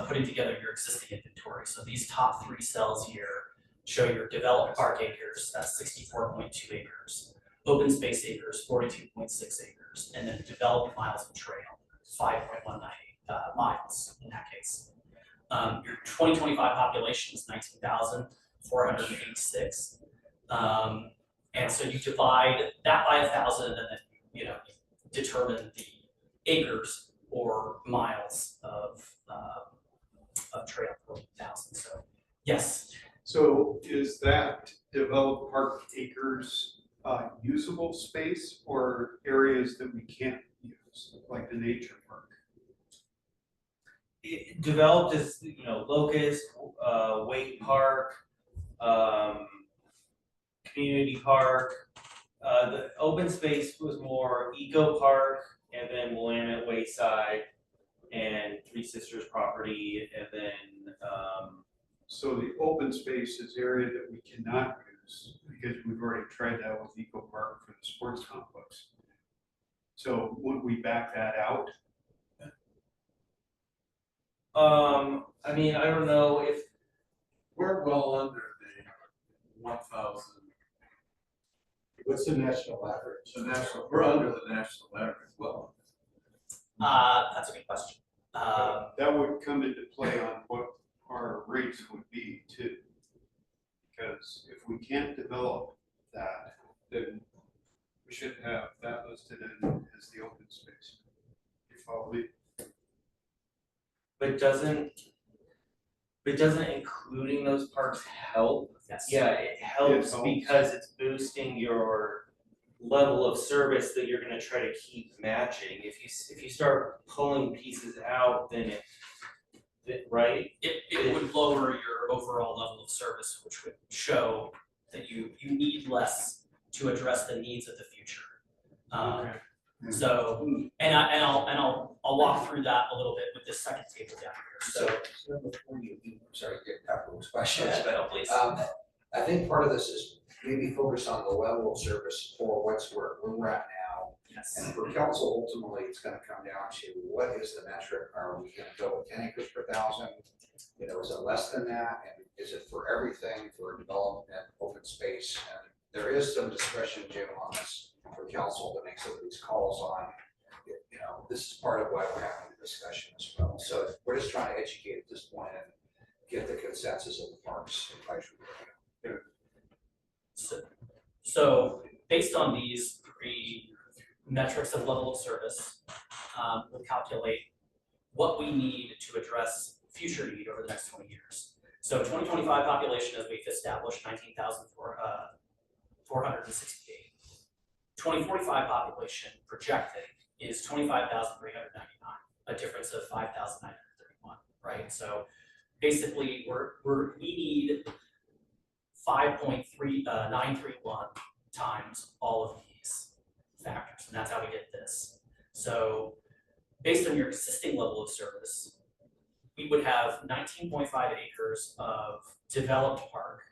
putting together your existing inventory. So these top 3 cells here show your developed park acres, that's 64.2 acres, open space acres, 42.6 acres, and then developed miles of trail, 5.19 miles in that case. Your 2025 population is 19,486. And so you divide that by 1,000 and then you determine the acres or miles of trail per 1,000. So yes. So is that developed park acres usable space or areas that we can't use, like the nature park? Developed as, Locust, Wake Park, Community Park. The open space was more Eco Park, and then Willamette Wayside, and Three Sisters property, and then So the open space is area that we cannot use because we've already tried that with Eco Park for the sports complex. So would we back that out? I mean, I don't know if We're well under the 1,000. What's the national average? We're under the national average. Well, That's a good question. That would come into play on what our rates would be too. Because if we can't develop that, then we should have that listed in as the open space. You follow me? but doesn't including those parks help? Yes. Yeah, it helps helps. because it's boosting your level of service that you're gonna try to keep matching. If you start pulling pieces out, then right? It would lower your overall level of service, which would show that you need less to address the needs of the future. So, and I'll walk through that a little bit with this second table down here. So before you, sorry, get Pepper's questions, yeah, but no, please. I think part of this is maybe focus on the level of service for where we're at now. Yes. And for council, ultimately, it's gonna come down to what is the metric? Are we gonna go with 10 acres per 1,000? Is it less than that? And is it for everything, for development, open space? And there is some discretion, Jim, on this for council to make some of these calls on, you know, this is part of why we're having the discussion as well. So we're just trying to educate at this point and get the consensus of the parks advisory. So based on these three metrics of level of service, we'll calculate what we need to address future need over the next 20 years. So 2025 population, as we've established, 19,468. 2045 population projected is 25,399, a difference of 5,931, right? So basically, we need 5.3931 times all of these factors, and that's how we get this. So based on your existing level of service, we would have 19.5 acres of developed park,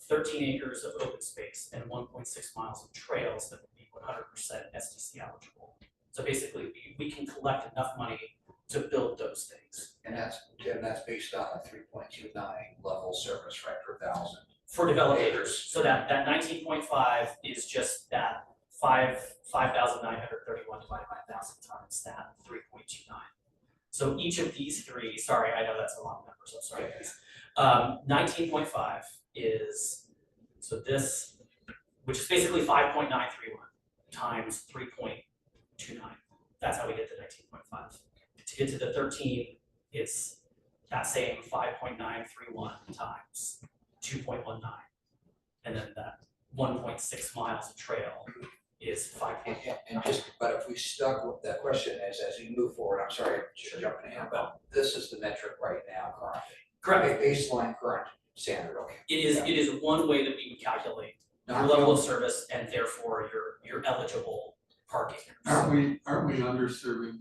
13 acres of open space, and 1.6 miles of trails that would be 100% SDC eligible. So basically, we can collect enough money to build those things. And that's based on a 3.29 level service, right, per thousand. For developed acres, so that 19.5 is just that 5,931 divided by 1,000 times that 3.29. So each of these three, sorry, I know that's a lot of numbers, I'm sorry guys. 19.5 is, so this, which is basically 5.931 times 3.29. That's how we get to 19.5. To get to the 13, it's that same 5.931 times 2.19. And then that 1.6 miles of trail is 5. And just, but if we stuck with, the question is, as we move forward, I'm sorry, jumping in, but this is the metric right now currently. Correct. Baseline current standard, okay. It is one way that we would calculate your level of service and therefore your eligible parking. Aren't we underserving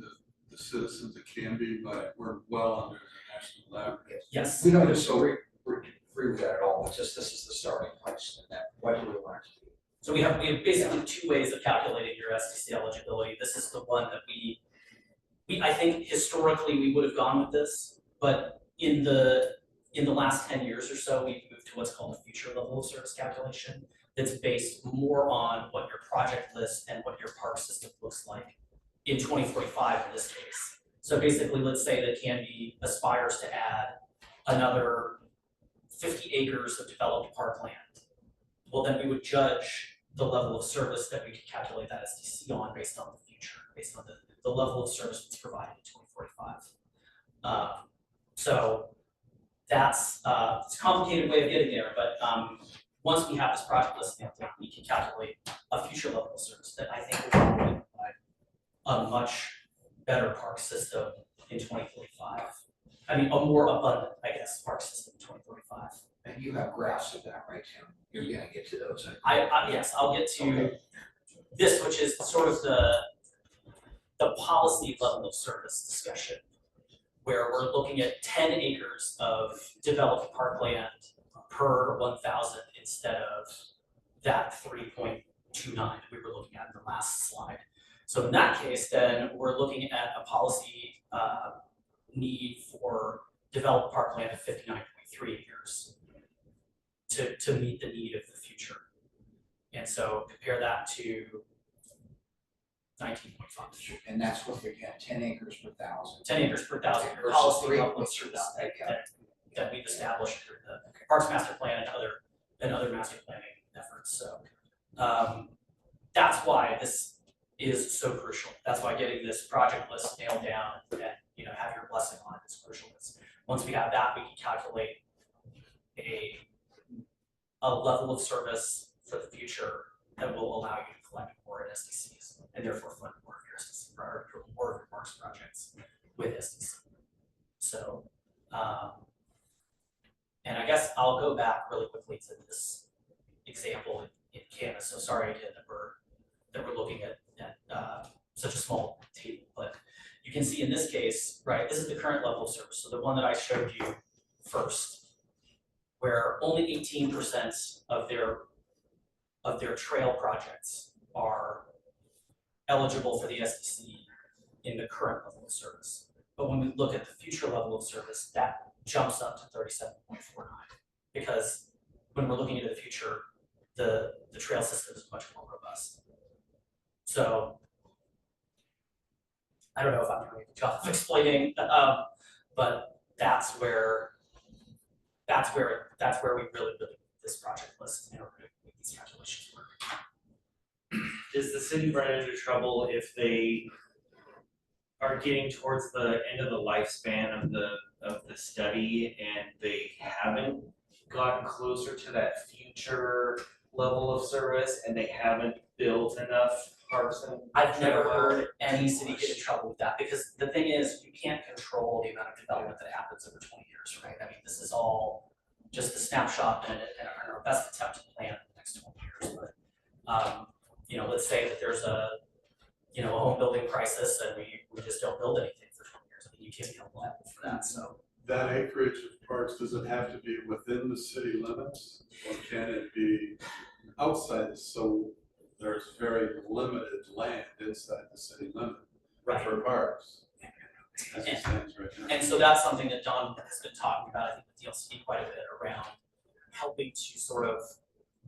the citizens that can be, but we're well under the national average? Yes. We don't disagree with that at all, it's just this is the starting place, and then what do we want to do? So we have basically two ways of calculating your SDC eligibility. This is the one that we I think historically we would have gone with this, but in the last 10 years or so, we've moved to what's called a future level of service calculation that's based more on what your project list and what your park system looks like in 2045 in this case. So basically, let's say that Canby aspires to add another 50 acres of developed parkland. Well, then we would judge the level of service that we could calculate that SDC on based on the future, based on the level of service that's provided in 2045. So that's it's a complicated way of getting there, but once we have this project list nailed down, we can calculate a future level of service that I think will probably provide a much better park system in 2045. I mean, a more abundant, I guess, park system in 2045. And you have graphs of that, right, Tim? You're gonna get to those. Yes, I'll get to this, which is sort of the policy level of service discussion, where we're looking at 10 acres of developed parkland per 1,000 instead of that 3.29 we were looking at in the last slide. So in that case, then we're looking at a policy need for developed parkland of 59.3 acres to meet the need of the future. And so compare that to 19.5. And that's what we get, 10 acres per thousand. 10 acres per thousand, Versus policy level of service 3.29. that we've established through the Parks Master Plan and other master planning efforts. So that's why this is so crucial. That's why getting this project list nailed down and have your blessing on it is crucial. Once we have that, we can calculate a level of service for the future that will allow you to collect more in SDCs and therefore fund more of your SDC or more of your parks projects with SDC. So, and I guess I'll go back really quickly to this example in Canvas. So sorry again that we're looking at such a small table, but you can see in this case, right, this is the current level of service. So the one that I showed you first, where only 18% of their trail projects are eligible for the SDC in the current level of service. But when we look at the future level of service, that jumps up to 37.49, because when we're looking into the future, the trail system is much more robust. So I don't know if I'm doing a good job of explaining, but that's where we really this project list in order to make these calculations work. Does the city run into trouble if they are getting towards the end of the lifespan of the study and they haven't gotten closer to that future level of service and they haven't built enough parks and? I've never heard any city get in trouble with that, because the thing is, you can't control the amount of development that happens over 20 years, right? I mean, this is all just a snapshot and our best attempt to plan the next 20 years, but you know, let's say that there's a home building crisis and we just don't build anything for 20 years. I mean, you can't be held liable for that, so. That acreage of parks, does it have to be within the city limits, or can it be outside? So there's very limited land inside the city limit for parks. As it stands right now. And so that's something that Don has been talking about, I think, with DLCD quite a bit around helping to sort of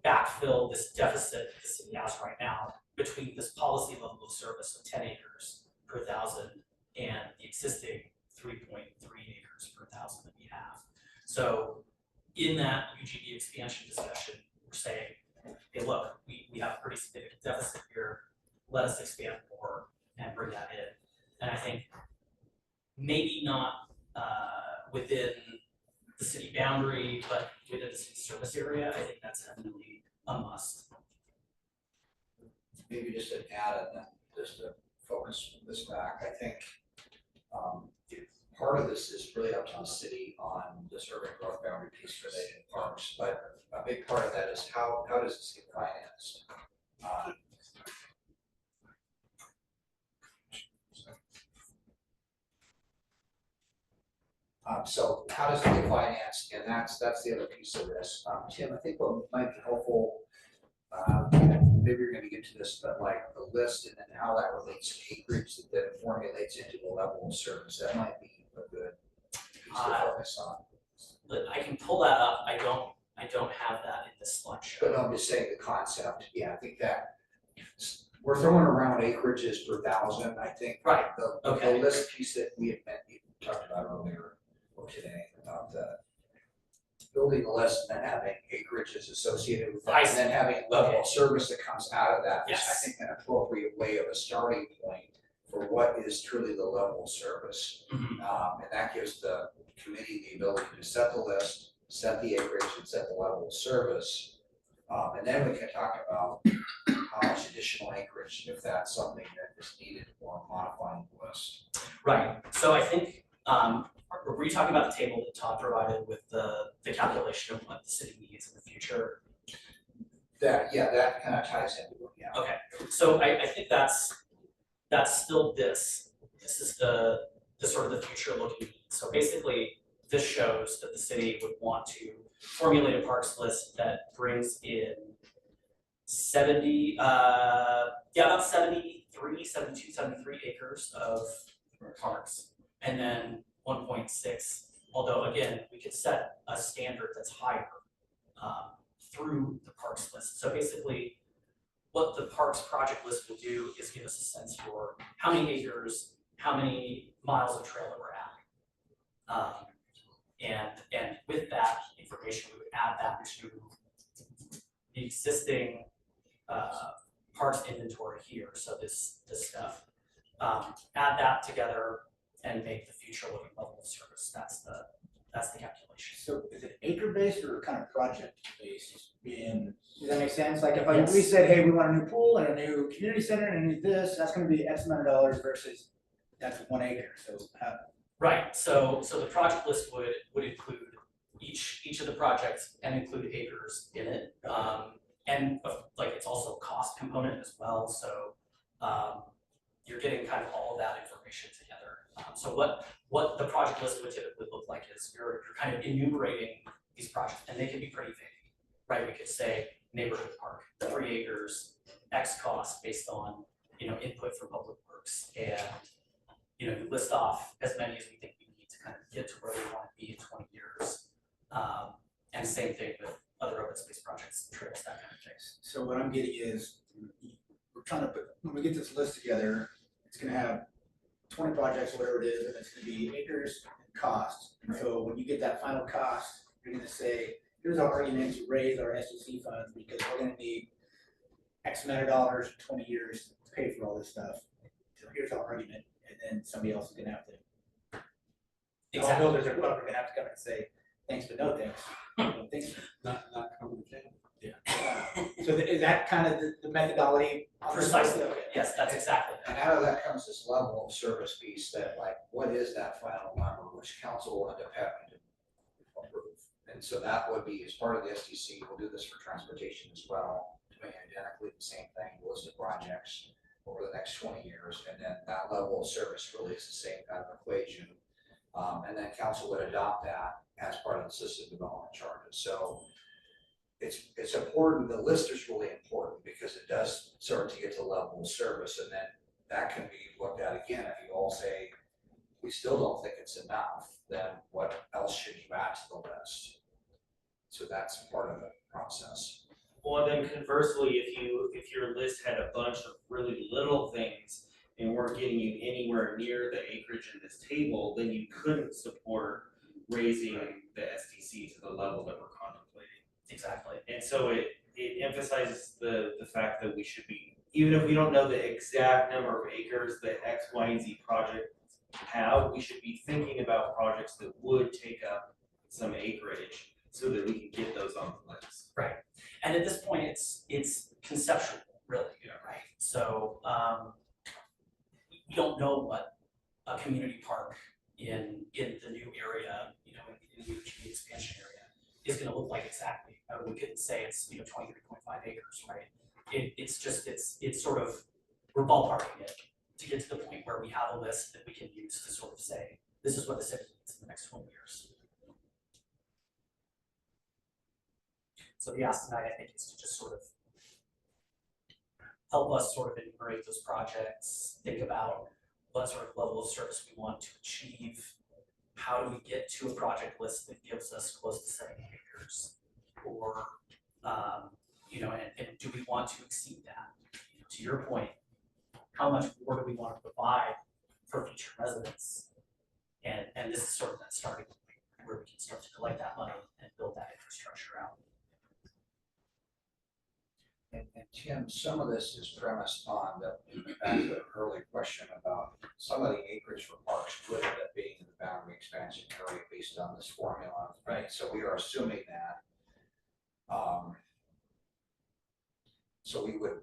backfill this deficit that the city has right now between this policy level of service of 10 acres per 1,000 and the existing 3.3 acres per 1,000 that we have. So in that UGB expansion discussion, we're saying, hey, look, we have a pretty significant deficit here. Let us expand more and bring that in. And I think maybe not within the city boundary, but within the city service area, I think that's definitely a must. Maybe just to add and then just to focus this back, I think part of this is really up to the city on the urban growth boundary piece related to parks, but a big part of that is how does this get financed? So how does it get financed? And that's the other piece of this. Tim, I think what might be helpful, maybe you're gonna get to this, but like the list and then how that relates to acreage that then formulates into the level of service, that might be a good piece to focus on. But I can pull that up. I don't have that in this slideshow. But no, I'm just saying the concept, yeah, I think that we're throwing around acreages per 1,000, I think. Right, The list piece that we talked about earlier or today about the building the list and then having acreages associated with that, and then having a level of service that comes out of that is, I think, an appropriate way of a starting point for what is truly the level of service. And that gives the committee the ability to set the list, set the acreage, and set the level of service. And then we can talk about how much additional acreage, if that's something that is needed for modifying the list. Right, so I think, were you talking about the table that Todd provided with the calculation of what the city needs in the future? That kind of ties into it, yeah. Okay, so I think that's still this. This is the sort of the future looking. So basically, this shows that the city would want to formulate a parks list that brings in 73 acres of parks, and then 1.6, although again, we could set a standard that's higher through the parks list. So basically, what the parks project list will do is give us a sense for how many acres, how many miles of trail that we're adding. And with that information, we would add that to the existing parks inventory here. So this stuff, add that together and make the future looking level of service. That's the calculation. So is it acre based or kind of project based? Does that make sense? Like if we said, hey, we want a new pool and a new community center and a new this, that's gonna be X amount of dollars versus that's 1 acre. So right. So the project list would include each of the projects and include acres in it. And like it's also a cost component as well. So you're getting kind of all of that information together. So what the project list would typically look like is you're kind of enumerating these projects, and they can be pretty vague, right? We could say neighborhood park, 3 acres, X cost based on input from public works, and you list off as many as we think we need to kind of get to where we want to be in 20 years. And same thing with other open space projects, trails, that kind of thing. So what I'm getting is we're trying to when we we get this list together, it's gonna have 20 projects, whatever it is, and it's gonna be acres and costs. And so when you get that final cost, you're gonna say, here's our argument to raise our SDC funds because we're gonna need X amount of dollars, 20 years to pay for all this stuff. So here's our argument, and then somebody else is gonna have to. All Exactly. builders are gonna have to come and say, thanks, but no thanks. No thanks. Not coming to camp. So is that kind of the methodology? on this? Precisely, Okay. yes, that's exactly And that. out of that comes this level of service piece that like, what is that final number, which council will end up having to approve? And so that would be, as part of the SDC, we'll do this for transportation as well, doing identically the same thing, list of projects over the next 20 years, and then that level of service really is the same kind of equation. And then council would adopt that as part of the system development charges. So it's important, the list is really important because it does start to get to level of service, and then that can be looked at again. If you all say, we still don't think it's enough, then what else should you add to the list? So that's part of the process. Well, then conversely, if your list had a bunch of really little things and weren't getting you anywhere near the acreage in this table, then you couldn't support raising the SDC to the level that we're contemplating. Exactly. And so it emphasizes the fact that we should be, even if we don't know the exact number of acres that X, Y, and Z projects have, we should be thinking about projects that would take up some acreage so that we can get those on the list. Right. And at this point, it's conceptual, really, right? So, we don't know what a community park in the new area, in the new community expansion area is gonna look like exactly. We couldn't say it's, 23.5 acres, right? It's sort of, we're ballparking it to get to the point where we have a list that we can use to sort of say, this is what the city needs in the next 20 years. So the ask tonight, I think, is to just sort of help us sort of enumerate those projects, think about what sort of level of service we want to achieve. How do we get to a project list that gives us close to 70 acres? Or, and do we want to exceed that? To your point, how much more do we want to provide for future residents? And this is sort of that starting point where we can start to collect that money and build that infrastructure out. And Tim, some of this is premised on back to the earlier question about some of the acreage for parks would end up being in the boundary expansion area based on this formula, right? So we are assuming that. So we would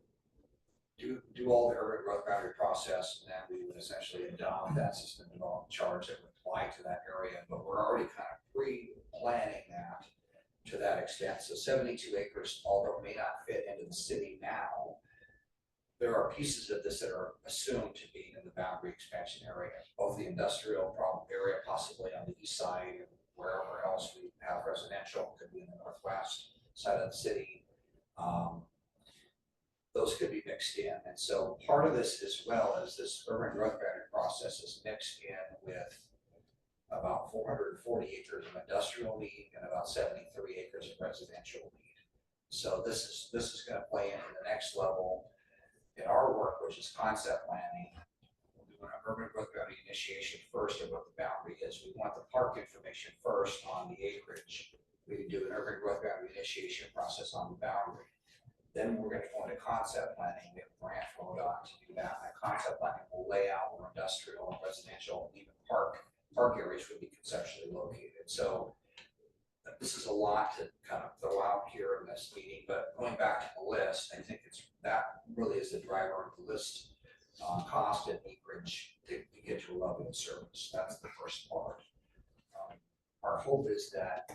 do all the urban growth boundary process, and then we would essentially adopt that system development charge that would apply to that area, but we're already kind of pre-planning that to that extent. So 72 acres, although it may not fit into the city now, there are pieces of this that are assumed to be in the boundary expansion area, both the industrial problem area, possibly on the east side, and wherever else we have residential, could be in the northwest side of the city. Those could be mixed in. And so part of this, as well as this urban growth boundary process, is mixed in with about 440 acres of industrial need and about 73 acres of residential need. So this is going to play into the next level in our work, which is concept planning. We'll do an urban growth boundary initiation first of what the boundary is. We want the park information first on the acreage. We can do an urban growth boundary initiation process on the boundary. Then we're going to go into concept planning. We have a grant from ODOT to do that. That concept planning will lay out where industrial and residential, and even park areas would be conceptually located. So this is a lot to kind of throw out here in this meeting, but going back to the list, I think that really is the driver of the list, cost and acreage to get to a level of service. That's the first part. Our hope is that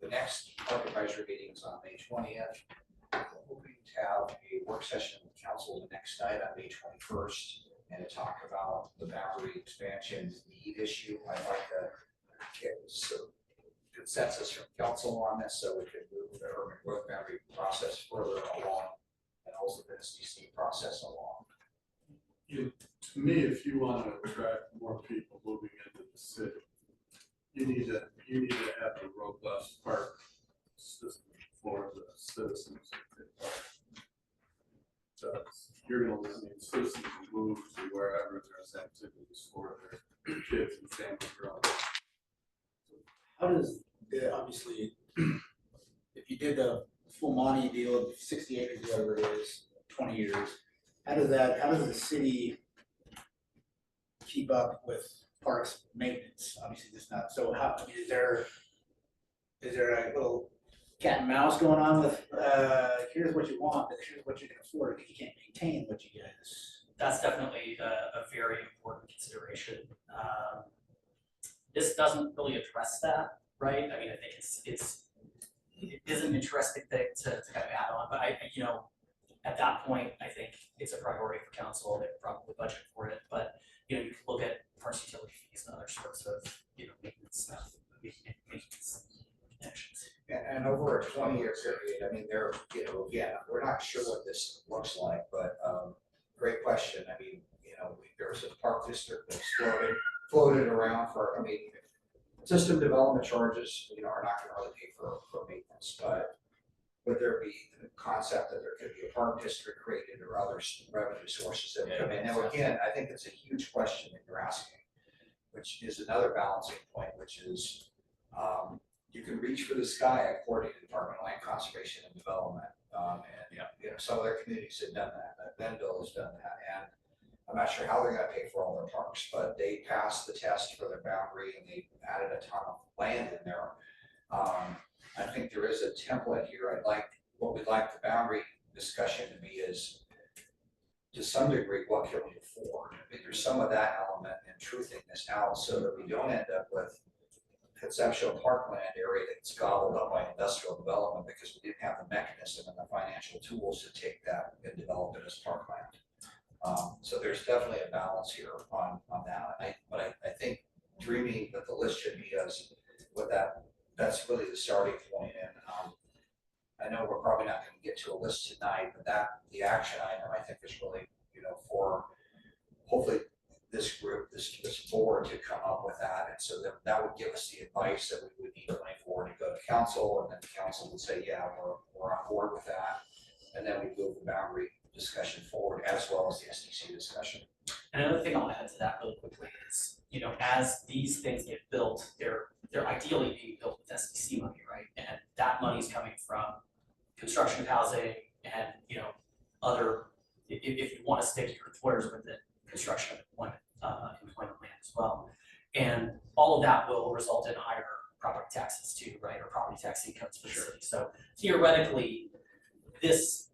the next park advisory meeting is on May 20th. We're hoping to have a work session with council the next night on May 21st and to talk about the boundary expansion need issue. I'd like to get some consensus from council on this so we can move the urban growth boundary process further along and also the SDC process along. To me, if you want to attract more people moving into the city, you need to have a robust park system for the citizens. you're gonna need citizens to move to wherever there's activities for their kids and family growing. How does the, obviously, if you did the full Monty deal of 60 acres, whatever it is, 20 years, how does the city keep up with parks maintenance? Obviously, there's not, so how, I mean, is there a little cat and mouse going on with, here's what you want, but here's what you can afford, because you can't maintain what you guys. That's definitely a very important consideration. This doesn't really address that, right? I mean, I think it is an interesting thing to kind of add on, but you know, at that point, I think it's a priority for council, they probably budget for it, but, you know, you can look at parks utility fees and other sorts of, you know, maintenance stuff, maintenance connections. And over a 20-year period, I mean, there, you know, again, we're not sure what this looks like, but, great question. I mean, you know, there's a park district that's floated around for, I mean, system development charges, you know, are not gonna really pay for maintenance, but would there be the concept that there could be a park district created or other revenue sources that come in? Now, again, I think it's a huge question that you're asking, which is another balancing point, which is, you can reach for the sky according to the Department of Land Conservation and Development. You know, some other communities have done that, Benville has done that, and I'm not sure how they're gonna pay for all their parks, but they passed the test for their boundary and they added a ton of land in there. I think there is a template here. What we'd like the boundary discussion to be is, to some degree, what can we afford? I mean, there's some of that element in truthing this out so that we don't end up with conceptual parkland area that's gobbled up by industrial development because we didn't have the mechanism and the financial tools to take that and develop it as parkland. So there's definitely a balance here on that. But I think dreaming that the list should be as with that's really the starting point. And I know we're probably not going to get to a list tonight, but the action item I think is really, you know, for hopefully this group, this board to come up with that. And so that would give us the advice that we would need going forward to go to council, and then the council would say, yeah, we're on board with that. And then we move the boundary discussion forward as well as the SDC discussion. And another thing I'll add to that really quickly is, you know, as these things get built, they're ideally being built with SDC money, right? And that money is coming from construction of housing and, you know, other, if you want to stick your employers with it, construction of employment land as well. And all of that will result in higher property taxes too, right? Or property tax incomes for the city. So theoretically, this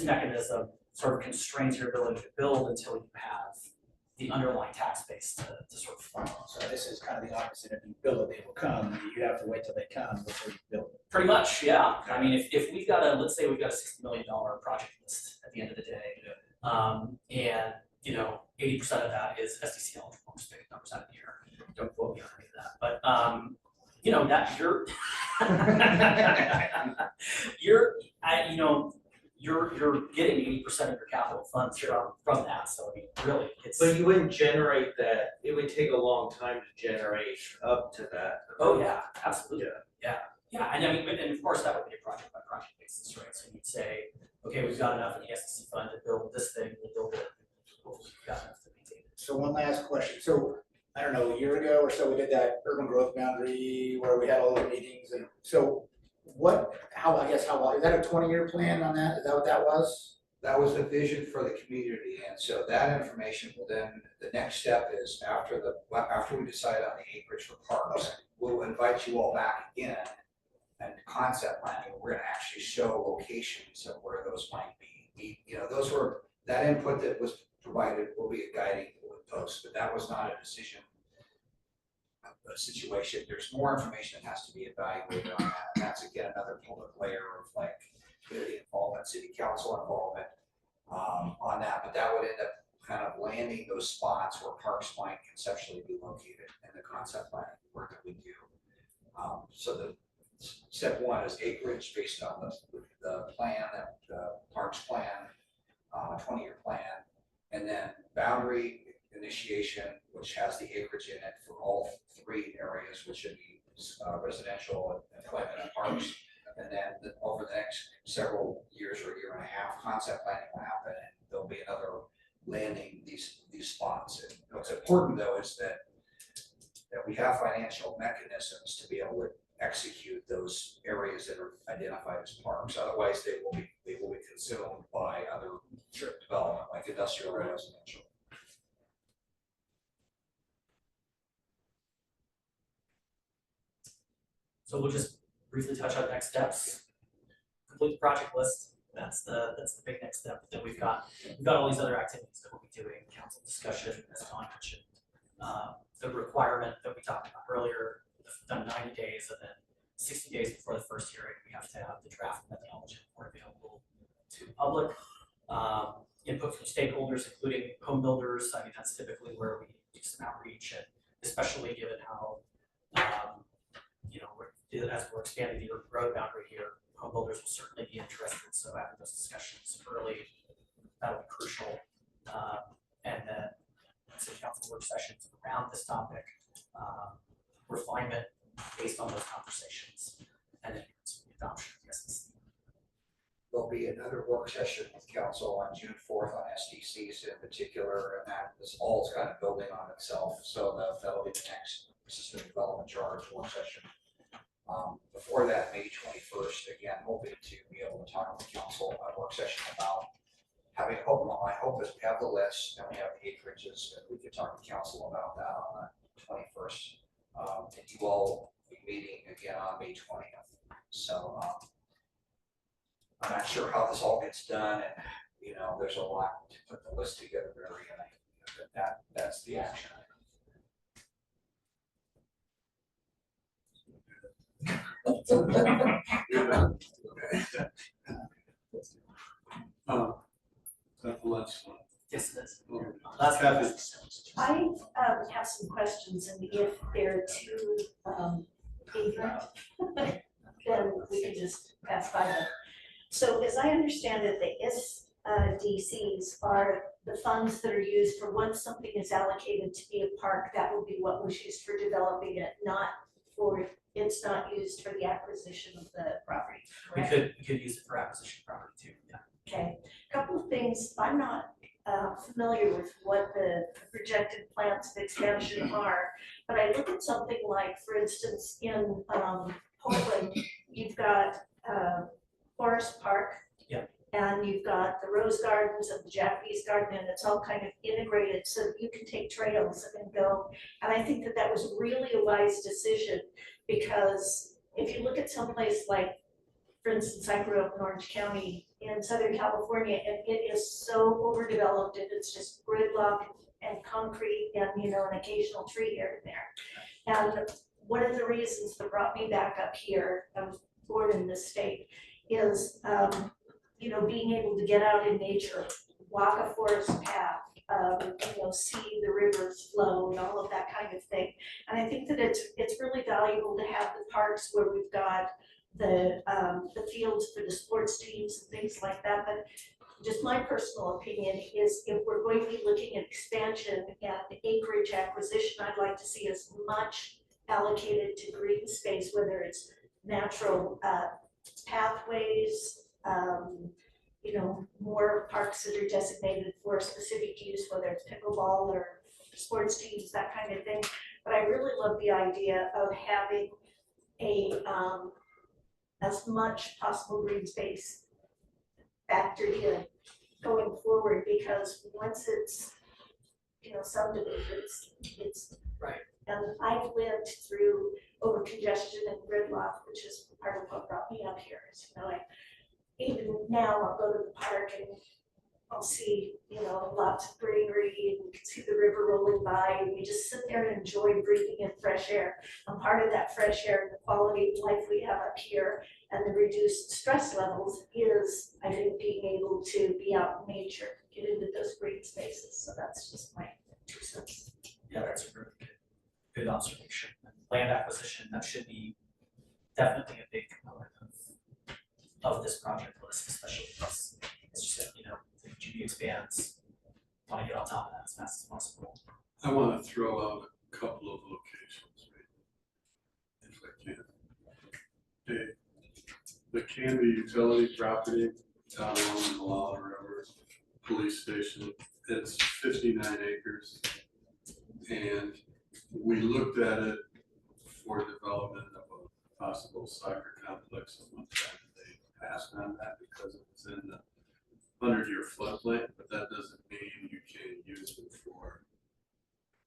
mechanism sort of constrains your ability to build until you have the underlying tax base to sort of fund. So this is kind of the opposite. If you build it, they will come. You have to wait till they come before you build it. Pretty much, yeah. I mean, if we've got let's say we've got a $60 million project list at the end of the day, and you know, 80% of that is SDC eligible. I'm just picking numbers out of the air. Don't quote me on any of that, but you know that you're getting 80% of your capital funds from that. So I mean, really, it's. But you wouldn't generate that, it would take a long time to generate up to that. Oh, yeah, absolutely. Yeah, and I mean, and of course, that would be a project by project basis, right? So you'd say, okay, we've got enough in the SDC fund to build this thing, we'll build it. Hopefully we've got enough to maintain it. So one last question. So I don't know, a year ago or so, we did that urban growth boundary where we had all those meetings. And so how long, is that a 20-year plan on that? Is that what that was? That was the vision for the community, and so that information will then, the next step is after we decide on the acreage for parks, we'll invite you all back again and concept planning. We're gonna actually show locations of where those might be. You know, that input that was provided will be a guiding post, but that was not a decision, a situation. There's more information that has to be evaluated on that, and that's again another public layer of like community involvement, city council involvement on that, but that would end up kind of landing those spots where parks might conceptually be located in the concept planning work that we do. So the step one is acreage based on the plan, that parks plan, 20-year plan, and then boundary initiation, which has the acreage in it for all three areas, which should be residential, employment, and parks. And then over the next several years or a year and a half, concept planning will happen, what's important though is that we have financial mechanisms to be able to execute those areas that are identified as parks. Otherwise, they will be consumed by other development like industrial or residential. So we'll just briefly touch on next steps. Complete the project list. That's the big next step that we've got. We've got all these other activities that we'll be doing, council discussion, as Don mentioned. The requirement that we talked about earlier, done 90 days and then 60 days before the first hearing, we have to have the draft methodology report available to the public. Input from stakeholders, including home builders. I mean, that's typically where we do some outreach, and especially given how, as we're expanding the road boundary here, home builders will certainly be interested. So having those discussions early, that'll be crucial. And then city council work sessions around this topic, refinement based on those conversations, and then adoption of the SDC. There'll be another work session with council on June 4th on SDCs in particular, and that is all kind of building on itself. So that'll be the next system development charge work session. Before that, May 21st, again, hoping to be able to talk with council at work session about having my hope is we have the list and we have the acreages, and we can talk to council about that on the 21st. And you all will be meeting again on May 20th. So I'm not sure how this all gets done, and there's a lot to put the list together, Barry, and I think that's the action. That's the last one. Yes, it is. Last Kathy. I have some questions, and if they're too ignorant, then we can just pass by them. So as I understand it, the SDCs are the funds that are used for once something is allocated to be a park, that will be what was used for developing it, it's not used for the acquisition of the property, correct? We could use it for acquisition property too, yeah. Okay, a couple of things, I'm not familiar with what the projected plans of expansion are, but I look at something like, for instance, in Portland, you've got Forest Park. Yeah. And you've got the Rose Gardens and the Japanese Garden, and it's all kind of integrated so that you can take trails and go. And I think that was really a wise decision, because if you look at someplace like, for instance, I grew up in Orange County in Southern California, and it is so overdeveloped, and it's just gridlock and concrete and, an occasional tree here and there. And one of the reasons that brought me back up here, I was born in this state, is, being able to get out in nature, walk a forest path, see the rivers flow and all of that kind of thing. And I think that it's really valuable to have the parks where we've got the fields for the sports teams and things like that. But just my personal opinion is, if we're going to be looking at expansion and acreage acquisition, I'd like to see as much allocated to green space, whether it's natural pathways, more parks that are designated for specific use, whether it's pickleball or sports teams, that kind of thing. But I really love the idea of having as much possible green space factored in going forward, because once it's, subdivided, it's right. And I've lived through over congestion and gridlock, which is part of what brought me up here. Even now I'll go to the park and I'll see, lots of greenery, and you can see the river rolling by, and you just sit there and enjoy breathing in fresh air. And part of that fresh air and the quality of life we have up here and the reduced stress levels is, I think, being able to be out in nature, get into those green spaces. So that's just my 2 cents. Yeah, that's a really good observation. And land acquisition, that should be definitely a big component of this project list, especially because it's just, the GB expands, want to get on top of that as fast as possible. I want to throw out a couple of locations, if I can. Okay. The Canby utility property down along the Malala River police station, it's 59 acres. And we looked at it for development of a possible soccer complex at one time. They passed on that because it was in the 100-year floodplain, but that doesn't mean you can't use it for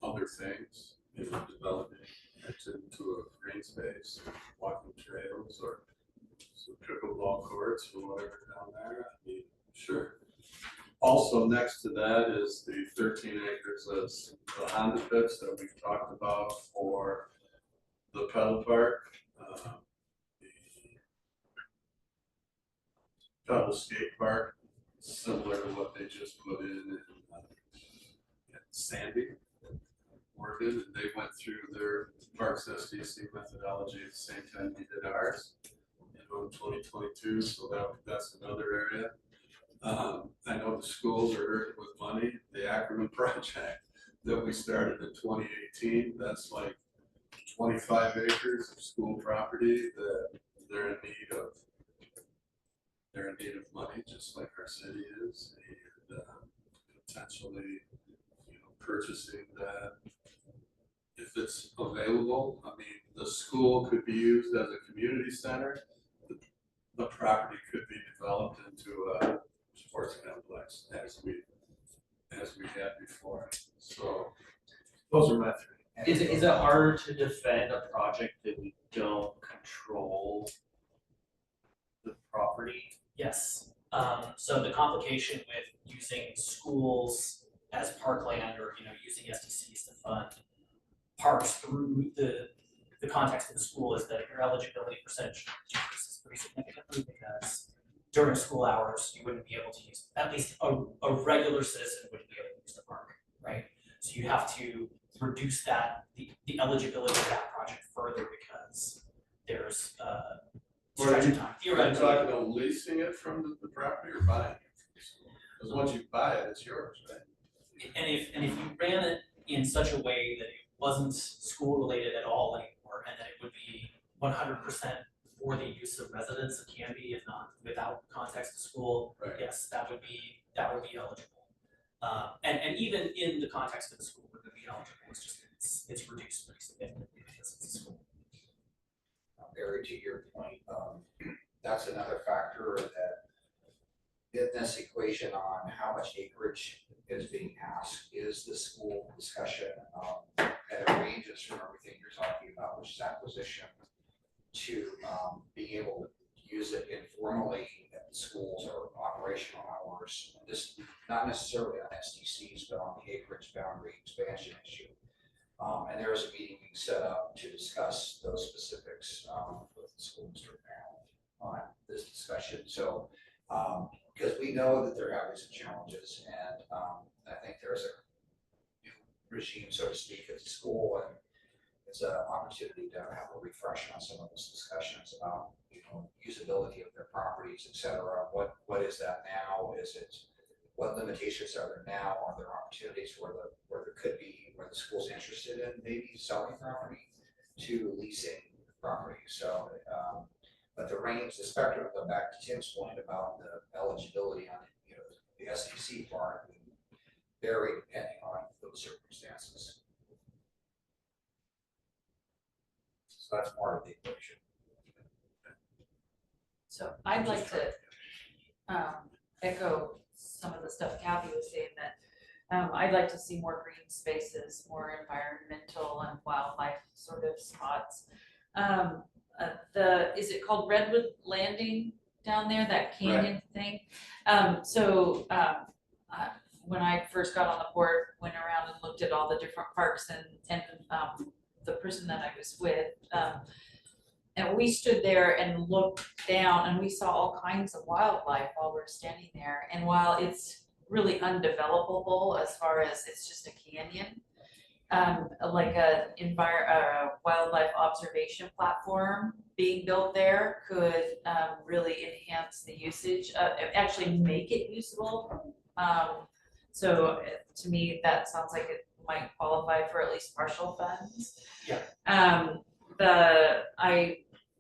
other things, developing it into a green space, walking trails, or some pickleball courts or whatever down there. I mean, sure. Also, next to that is the 13 acres of the Honda pits that we've talked about for the pedal park. The pedal skate park, similar to what they just put in Sandy, Oregon, and they went through their Parks SDC methodology at the same time we did ours in 2022, so that's another area. I know the schools are hurting with money. The Ackerman project that we started in 2018, that's like 25 acres of school property that they're in need of. They're in need of money, just like our city is, and potentially, purchasing that if it's available. I mean, the school could be used as a community center. The property could be developed into a sports complex as we had before. So those are my three. Is it hard to defend a project that we don't control the property? Yes, so the complication with using schools as parkland or, using SDCs to fund parks through the context of the school is that your eligibility percentage decreases pretty significantly because during school hours, you wouldn't be able to use, at least a regular citizen wouldn't be able to use the park, right? So you have to reduce that, the eligibility of that project further because there's stretch of time. Are you talking about leasing it from the property or buying it from the school? Because once you buy it, it's yours, right? And if you ran it in such a way that it wasn't school related at all anymore, and that it would be 100% for the use of residents, it can be, if not without context of school, Right. yes, that would be eligible. And even in the context of the school, it would be eligible. It's just it's reduced pretty significantly because it's a school. Barry, to your point, that's another factor that in this equation on how much acreage is being asked is the school discussion. And it ranges from everything you're talking about, which is acquisition, to being able to use it informally at the schools or operational hours. This not necessarily on SDCs, but on the acreage boundary expansion issue. And there is a meeting being set up to discuss those specifics with the school district now on this discussion. So, because we know that they're having some challenges, and I think there's a new regime, so to speak, at the school, and it's an opportunity to have a refresh on some of those discussions about, usability of their properties, et cetera. What is that now? What limitations are there now? Are there opportunities where there could be, where the school's interested in maybe selling property to leasing property? So, but the range, the spectrum, go back to Tim's point about the eligibility on, the SDC part, would vary depending on those circumstances. So that's part of the equation. So I'd like to echo some of the stuff Kathy was saying, that I'd like to see more green spaces, more environmental and wildlife sort of spots. Is it called Redwood Landing down there, that canyon thing? When I first got on the board, went around and looked at all the different parks, and the person that I was with, and we stood there and looked down and we saw all kinds of wildlife while we're standing there. And while it's really undevelopable as far as it's just a canyon, like a wildlife observation platform being built there could really enhance the usage, actually make it usable. So to me, that sounds like it might qualify for at least partial funds. Yeah.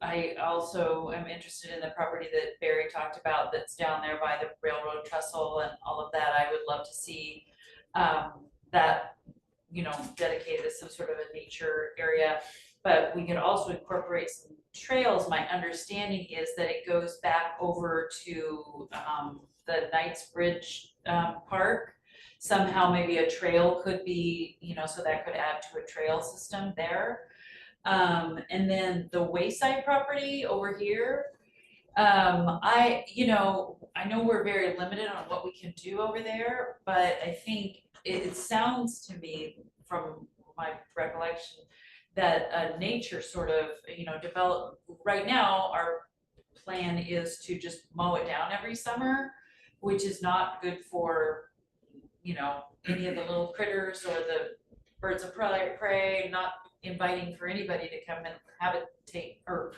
I also am interested in the property that Barry talked about that's down there by the railroad trestle and all of that. I would love to see that you know, dedicated as some sort of a nature area. But we could also incorporate some trails. My understanding is that it goes back over to the Knightsbridge Park. Somehow maybe a trail could be, you know, so that could add to a trail system there. And then the Wayside property over here, you know, I know we're very limited on what we can do over there, but I think it sounds to me from my recollection that nature sort of, you know, develop, right now, our plan is to just mow it down every summer, which is not good for, you know, any of the little critters or the birds of prey, not inviting for anybody to come and habitate or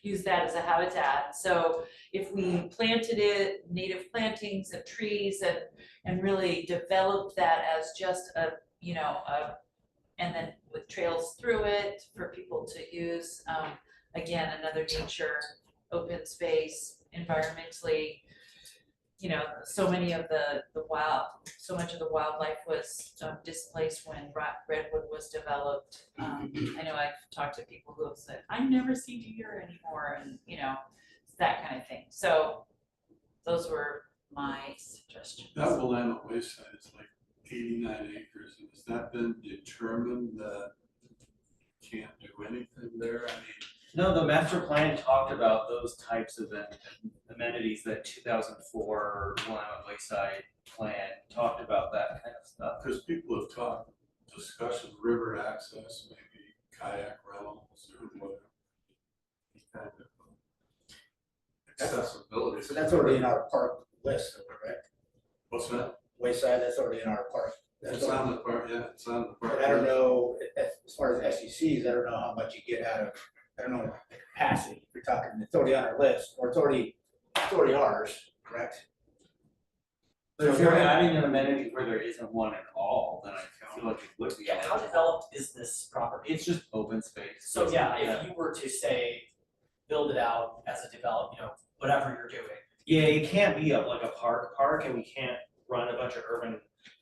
use that as a habitat. So if we planted it, native plantings and trees and really developed that as just a, you know, and then with trails through it for people to use, again, another nature, open space, environmentally, you know, so much of the wildlife was displaced when redwood was developed. I know I've talked to people who have said, I never see deer anymore, and you know, that kind of thing. So those were my suggestions. That Willamette Wayside is like 89 acres, and has that been determined that you can't do anything there? I mean, No, the master plan talked about those types of amenities. That 2004 Willamette Wayside plan talked about that kind of stuff. because people have talked, discussion, river access, maybe kayak rentals or whatever. Kind of accessibility. So that's already in our park list, correct? What's that? Wayside, that's already in our park. It's on the part, yeah, it's on the part. But I don't know, as far as SECs, I don't know how much you get out of, I don't know, the capacity, if you're talking, it's already on our list, or it's already ours, correct? But if you're adding an amenity where there isn't one at all, then I feel like it would be. Yeah, how developed is this property? It's just open space. So yeah, if you were to say, build it out as a develop, you know, whatever you're doing. Yeah, it can't be like a park, and we can't run a bunch of urban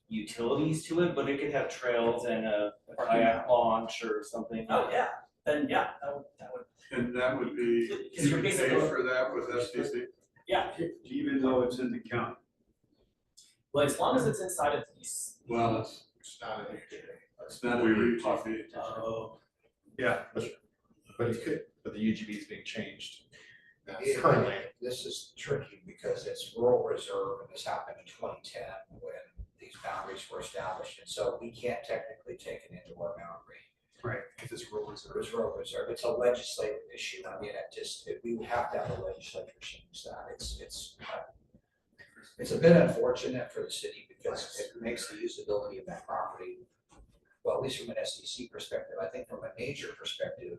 utilities to it, but it could have trails and a kayak launch or something. Oh, yeah, then yeah, that would, And that would be, Because you're you pay basically- for that with SDC? yeah, Even though it's in the county. well, as long as it's inside of these. Well, it's not a UGB. Oh. Yeah, but it could, but the UGB is being changed. Yeah, Currently. This is tricky because it's rural reserve and this happened in 2010 when these boundaries were established. And so we can't technically take it into our boundary. Right, if it's rural reserve. It's rural reserve. It's a legislative issue. I mean, we would have to have a legislature change that. It's a bit unfortunate for the city because it makes the usability of that property, well, at least from an SDC perspective, I think from a nature perspective,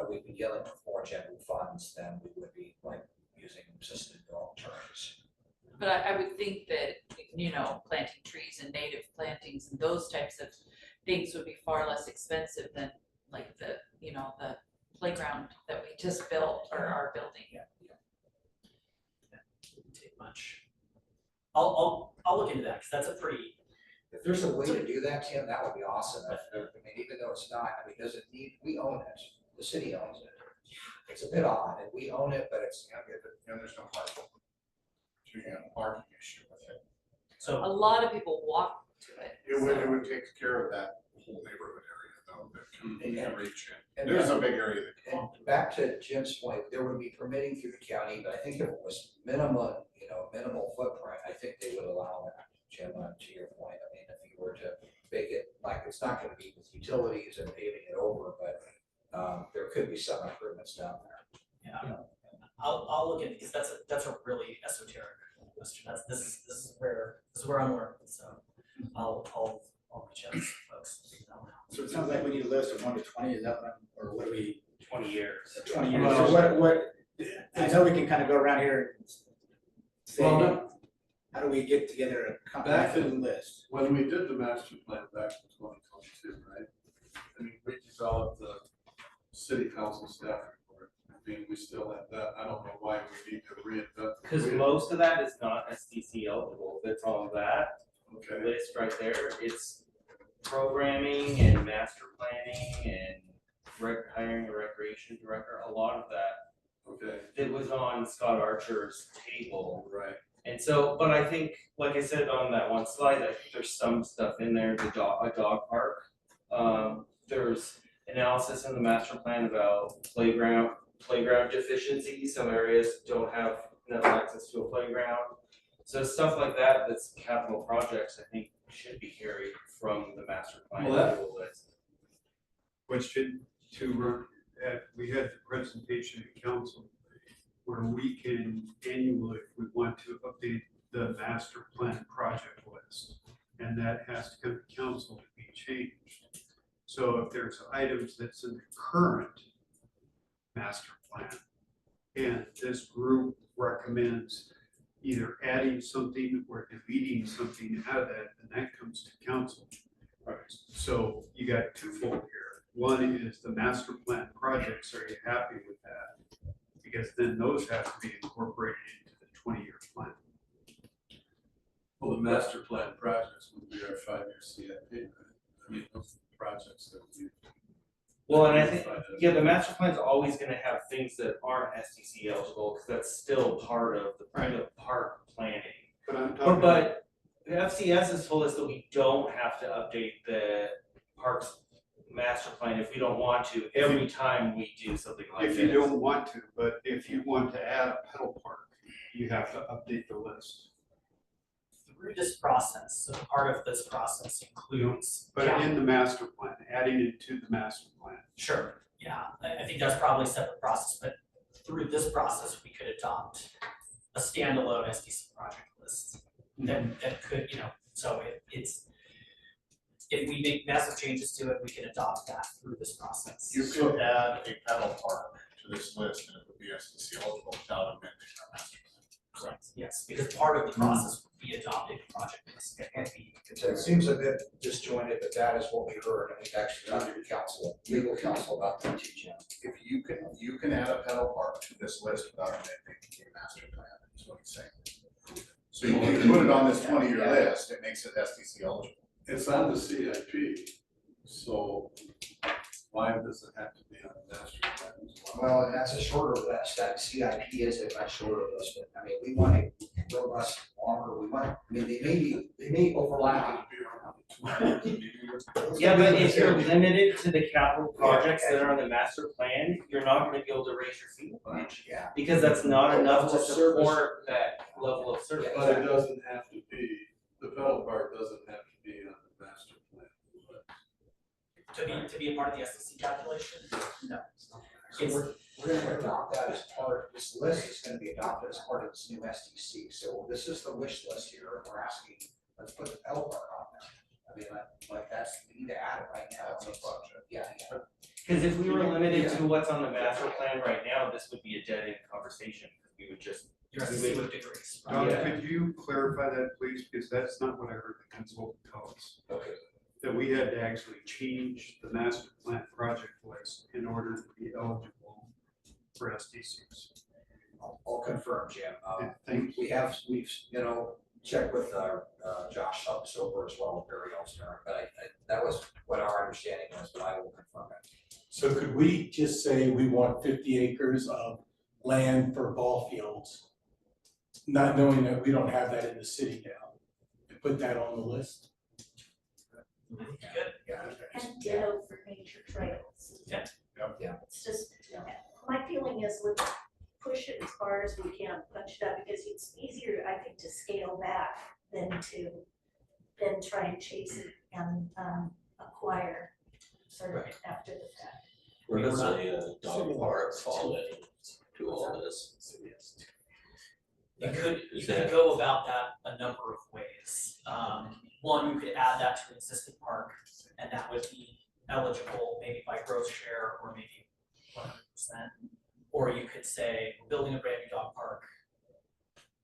we'd be dealing with more general funds than we would be like using assisted development terms. But I would think that, you know, planting trees and native plantings and those types of things would be far less expensive than like the, you know, the playground that we just built or are building. Wouldn't take much. I'll look into that, because that's a pretty, If there's a way to do that, Tim, that would be awesome. I mean, even though it's not, I mean, does it need, we own it, the city owns it. It's a bit odd, and we own it, but it's, And there's no parking. So you have a parking issue with it. so. A lot of people walk to it. It would take care of that whole neighborhood area though, that can reach in. and There's a big area that. And back to Jim's point, there would be permitting through the county, but I think if it was minimal footprint, I think they would allow that, Jim, to your point. I mean, if you were to make it, like, it's not gonna be with utilities and paving it over, but there could be some improvements down there. Yeah, I'll look at it, because that's a really esoteric question. This is where I'm learning, so I'll reach out to some folks. So it sounds like we need a list of 1 to 20, is that what or what do we? 20 years. 20 years, so what, I know we can kind of go around here and say, Well, no. how do we get together a Back comprehensive in- list? When we did the master plan back in 2022, right? I mean, we developed the city council staff report. I mean, we still have that. I don't know why we need to reinvent. the Because wheel. most of that is not SDC eligible. If it's on that Okay, list right there, it's programming and master planning and hiring a recreation director, a lot of that, Okay, it was on Scott Archer's table. right. And so, but I think, like I said on that one slide, I think there's some stuff in there, a dog park. There's analysis in the master plan about playground deficiency. Some areas don't have enough access to a playground. So stuff like that, that's capital projects, I think should be carried from the master plan Well, that- to the list. Question to, we had the presentation at council where we can annually, if we want to update the master plan project list. And that has to come to council to be changed. So if there's items that's in the current master plan, and this group recommends either adding something or deleting something out of that, then that comes to council. So you got twofold here. One is the master plan projects, are you happy with that? Because then those have to be incorporated into the 20-year plan. Well, the master plan projects would be our 5-year CIP, right? I mean, those projects that we. Well, and I think, yeah, the master plan's always gonna have things that aren't SDC eligible, because that's still part of the park planning. But I'm talking. But the FCS has told us that we don't have to update the parks master plan if we don't want to, every time we do something like this. If you don't want to, but if you want to add a pedal park, you have to update the list. Through this process, so part of this process includes. But in the master plan, adding it to the master plan. Sure, yeah, I think that's probably a separate process, but through this process, we could adopt a standalone SDC project list. That could, so it's, if we make massive changes to it, we can adopt that through this process. You could add a pedal park to this list and it would be SDC eligible without amending our master plan. Correct, yes, because part of the process would be adopting a project list. It seems a bit disjointed, but that is what we heard, and we've actually talked to council, legal counsel about that too, Jim. If you can add a pedal park to this list without amending the master plan, is what he's saying. So you can put it on this 20-year list, it makes it SDC eligible. It's on the CIP, so why does it have to be on the master plan as well? Well, and that's a shorter list, that CIP is a much shorter list, but I mean, we want a robust, longer, they may overlap. Yeah, but if you're limited to the capital projects that are on the master plan, you're not gonna be able to raise your fee much. Yeah. Because that's not enough to Level of service. support that level of service. But it doesn't have to be, the pedal park doesn't have to be on the master plan. To be a part of the SDC calculation? No. So we're gonna adopt that as part, this list is gonna be adopted as part of this new SDC, so this is the wish list here, and we're asking, let's put the pedal park on there. I mean, like that's, we need to add it right now. That's a project. Yeah. Cause if we were limited to what's on the master plan right now, this would be a dead end conversation, because we would just. Your SDC would decrease. Don, Yeah. could you clarify that, please, because that's not what I heard the consultant tell us. Okay. That we had to actually change the master plan project list in order to be eligible for SDCs. I'll confirm, Jim. Yeah, thank We've, checked with, Josh Sober as well, Barry Elster, but that was what our understanding was, but I will confirm it. So could we just say we want 50 acres of land for ball fields? Not knowing that we don't have that in the city now, and put that on the list? Good. Yeah. And ditto for nature trails. Yeah. Yeah. It's just, my feeling is let's push it as far as we can, punch it up, because it's easier, I think, to scale back than try and chase it and acquire sort of after the fact. Where does a dog park fall into all this? You could Is that- go about that a number of ways. One, you could add that to an existing park, and that would be eligible maybe by gross share or maybe 100%. Or you could say, we're building a brand new dog park,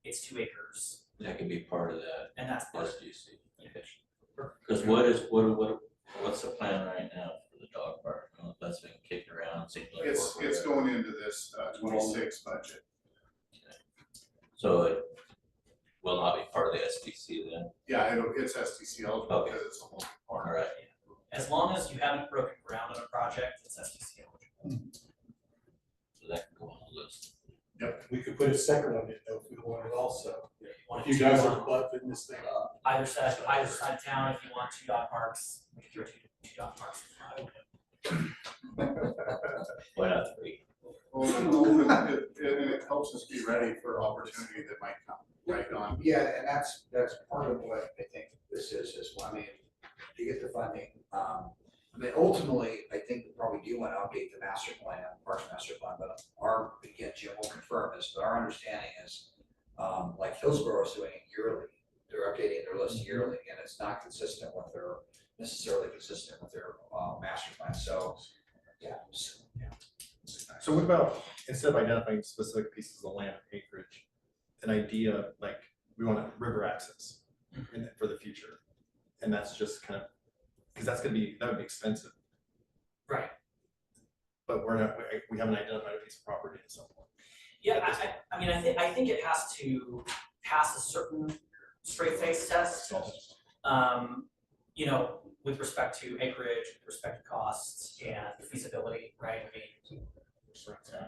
it's 2 acres, That could be part of that and that's part of it. SDC. Cause what's the plan right now for the dog park? I don't know if that's been kicked around, seems like. It's going into this 26 budget. So it will not be part of the SDC then? Yeah, it's SDC eligible Okay. because it's a local park. Alright, As long as you haven't broken ground on a project, it's SDC eligible. So that can go on the list. We could put a second one in though if we wanted also. Want If you to, guys are butting this thing up. Either side of town, if you want 2 dog parks, we can throw two dog parks. Why not 3? Well, it helps us be ready for opportunity that might come, right, Don? Yeah, and that's part of what I think this is, I mean, to get the funding, I mean, ultimately, I think we probably do want to update the master plan, Parks Master Plan, but again, Jim will confirm this, but our understanding is, like Hillsborough is doing it yearly, they're updating their list yearly, and it's not necessarily consistent with their, master plan, so, yeah. So what about, instead of identifying specific pieces of land or acreage, an idea like we want river access for the future? And that's just kind of, because that would be expensive. Right. But we haven't identified a piece of property at some point. Yeah, I mean, I think it has to pass a certain straight face test. You know, with respect to acreage, with respect to costs and feasibility, right? I mean,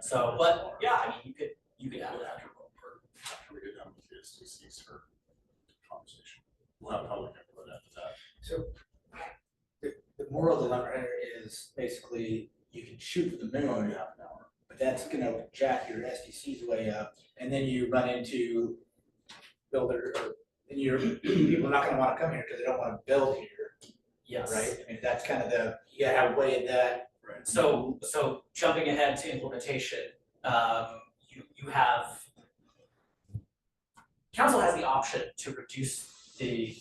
so, but yeah, I mean, you could add that. After we get done with the SDCs for conversation. We'll have public input after that. So the moral dilemma here is basically you can shoot for the moon in half an hour, but that's gonna jack your SDCs way up, and then you run into builder, or then people are not gonna wanna come here because they don't wanna build here, Yes. right? I mean, that's kind of you gotta have weighed that. Right. So jumping ahead to implementation, you have, council has the option to reduce the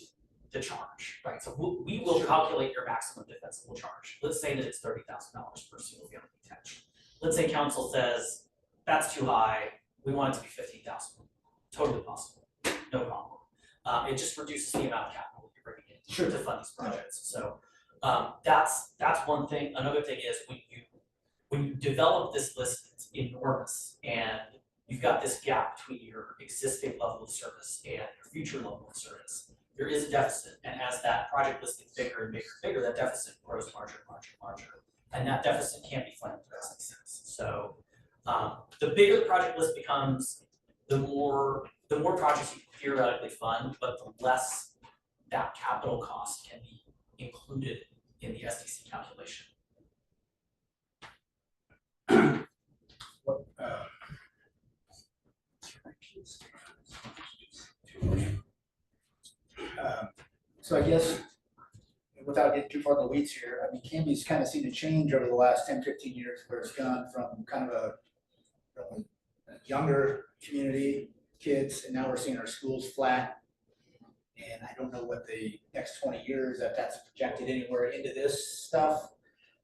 charge, right? So we will calculate your maximum defensible charge. Let's say that it's $30,000 per single family detached. Let's say council says, that's too high, we want it to be 15,000. Totally possible, no problem. It just reduces the amount of capital you're bringing in to fund these projects. So that's one thing. Another thing is when you develop this list, it's enormous, and you've got this gap between your existing level of service and your future level of service. There is a deficit, and as that project list gets bigger and bigger and bigger, that deficit grows larger and larger and larger, and that deficit can't be funded through SDCs. So the bigger the project list becomes, the more projects you can theoretically fund, but the less that capital cost can be included in the SDC calculation. So I guess, without getting too far in the weeds here, I mean, Canby's kind of seen a change over the last 10, 15 years where it's gone from kind of a younger community, kids, and now we're seeing our schools flat. And I don't know what the next 20 years, if that's projected anywhere into this stuff.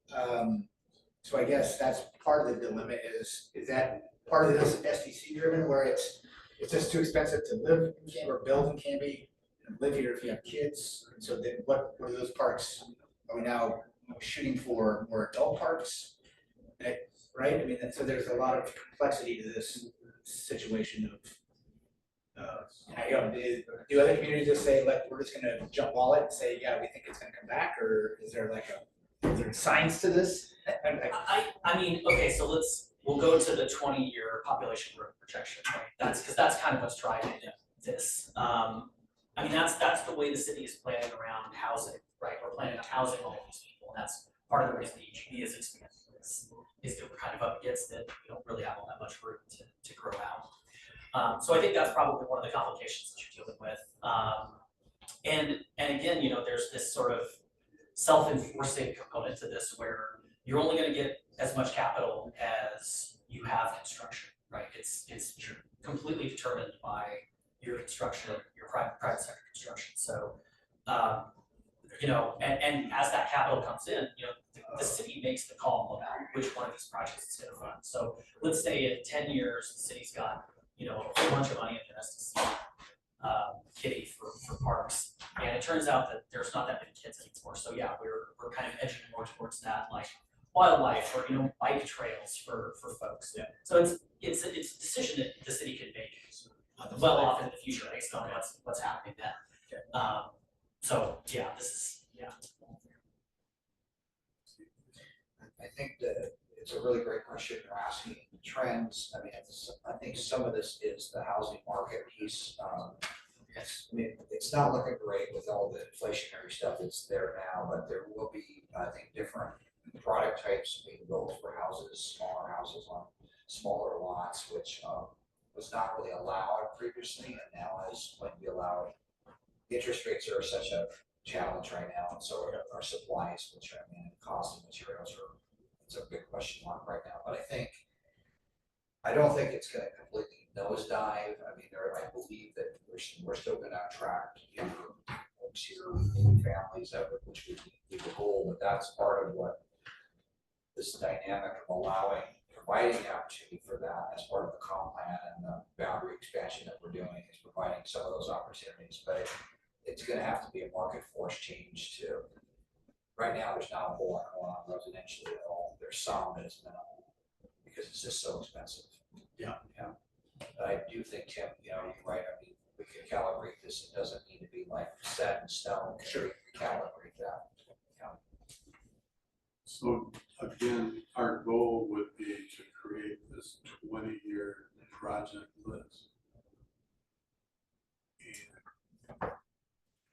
So I guess that's part of the dilemma is that part of this SDC driven where it's just too expensive to live in Canby or build in Canby and live here if you have kids. And so then what are those parks? Are we now shooting for more adult parks? Right? I mean, so there's a lot of complexity to this situation of do other communities just say, we're just gonna jump wall it and say, yeah, we think it's gonna come back, or is there is there science to this? I mean, okay, so we'll go to the 20-year population growth projection, right? That's kind of what's driving this. I mean, that's the way the city is planning around housing, right? We're planning on housing all of these people, and that's part of the reason the EGB is expanding this, is that we're kind of up against it. We don't really have all that much room to grow out. So I think that's probably one of the complications that you're dealing with. And again, there's this sort of self-enforcing component to this where you're only going to get as much capital as you have construction, right? It's completely determined by your construction, your private sector construction. So, and as that capital comes in, the city makes the call about which one of these projects it's going to fund. So let's say in 10 years, the city's got a whole bunch of money in their SDC kitty for parks, and it turns out that there's not that many kids anymore. So yeah, we're kind of edging more towards that, like wildlife or bike trails for folks. Yeah. So it's a decision that the city could make well off in the future based on what's happening then. Okay. So yeah, this is I think that it's a really great question you're asking, trends, I mean, I think some of this is the housing market piece. I mean, it's not looking great with all the inflationary stuff that's there now, but there will be, I think, different product types being built for houses, smaller houses on smaller lots, which was not really allowed previously, and now is going to be allowed. Interest rates are such a challenge right now, and so are supplies, which I mean, cost of materials are, it's a big question mark right now, but I don't think it's gonna completely nosedive. I mean, I believe that we're still gonna attract younger folks here, families, which would be the goal, but that's part of what this dynamic of providing the opportunity for that as part of the comp plan and the boundary expansion that we're doing is providing some of those opportunities, but it's gonna have to be a market force change too. Right now, there's not a whole lot going on residentially at all. There's some, but it's minimal because it's just so expensive. Yeah. Yeah. But I do think, Tim, you're right. I mean, we can calibrate this. It doesn't need to be like set in stone. Sure. Calibrate that. Yeah. So again, our goal would be to create this 20-year project list. And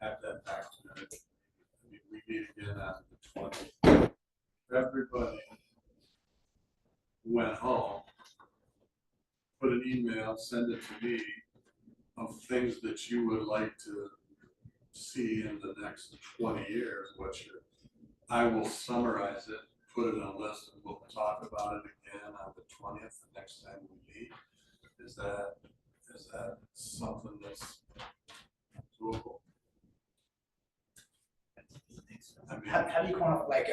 have that documented. I mean, we meet again on the 20th. Everybody went home, put an email, send it to me of things that you would like to see in the next 20 years, I will summarize it, put it on a list, and we'll talk about it again on the 20th, the next time we meet. Is that something that's doable? I mean, How do you quantify, like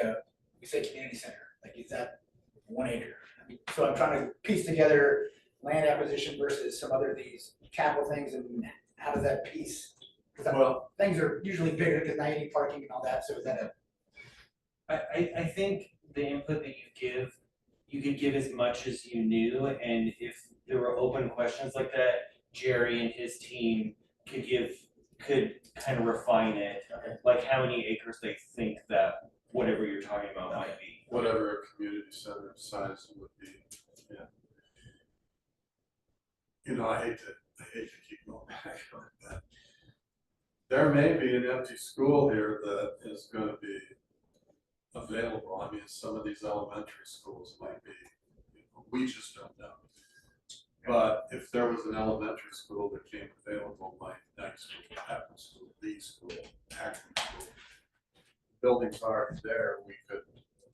we say community center, like is that 1 acre? I mean, so I'm trying to piece together land acquisition versus some other these capital things, and how does that piece? Because things are usually bigger because now you need parking and all that, so is that I think the input that you could give as much as you knew, and if there were open questions like that, Jerry and his team could kind of refine it, like how many acres they think that whatever you're talking about might be. whatever a community center size would be, yeah. I hate to keep going back on that. There may be an empty school here that is gonna be available. I mean, some of these elementary schools might be, we just don't know. But if there was an elementary school that came available, like Knight School, Chapman School, Lee School, Akron School, buildings already there, we could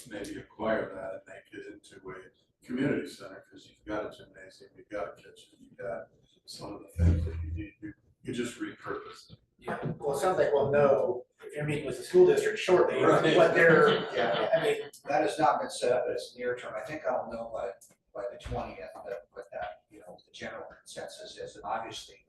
maybe acquire that and make it into a community center, because you've got a gymnasium, you've got a kitchen, you've got some of the things that you need, you just repurpose it. Yeah, well, it sounds like we'll know if you're meeting with the school district shortly, Right. what they're, I mean. That has not been set up as near term. I think I'll know by the 20th what that, the general consensus is, and obviously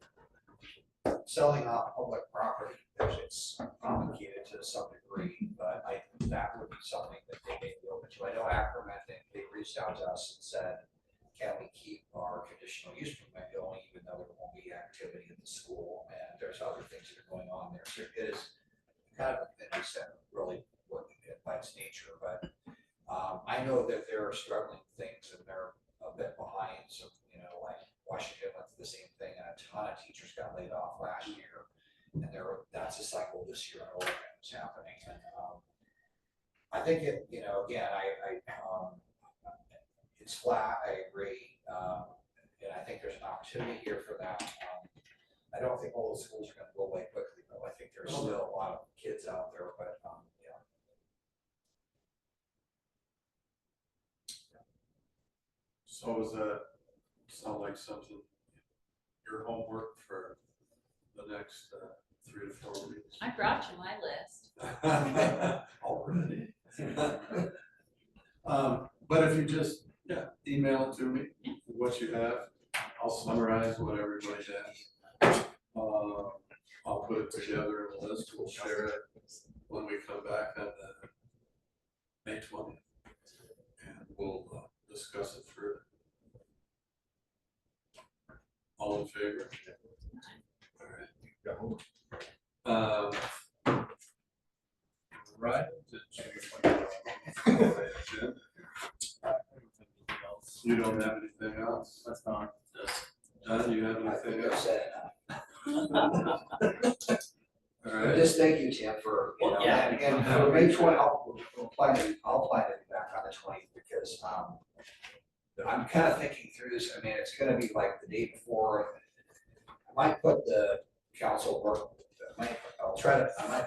selling off public property, it's complicated to some degree, but that would be something that they may be open to. I know Acromet, they reached out to us and said, can we keep our conditional use permit going, even though there won't be activity at the school, and there's other things that are going on there. So it is kind of a community center, really, by its nature, but I know that there are struggling things and they're a bit behind. So, like Washington went through the same thing, and a ton of teachers got laid off last year, and that's a cycle this year in Oregon is happening. And I think again, it's flat. I agree, and I think there's an opportunity here for that. I don't think all the schools are going to go away quickly, though. I think there's still a lot of kids out there, but yeah. So does that sound like something, your homework for the next 3 to 4 weeks? I brought you my list. Already. But if you just, email it to me, what you have, I'll summarize what everybody has. I'll put it together in a list, we'll share it when we come back on the May 20th. And we'll discuss it further. All in favor? All right. Right. You don't have anything else? That's not. Don, you have I anything think I've else? said enough. All But right. just thank you, Tim, for, you know, Well, yeah. and for May 20, I'll plan to be back on the 20th because, I'm kind of thinking through this. I mean, it's gonna be like the day before. I might put the council work, I might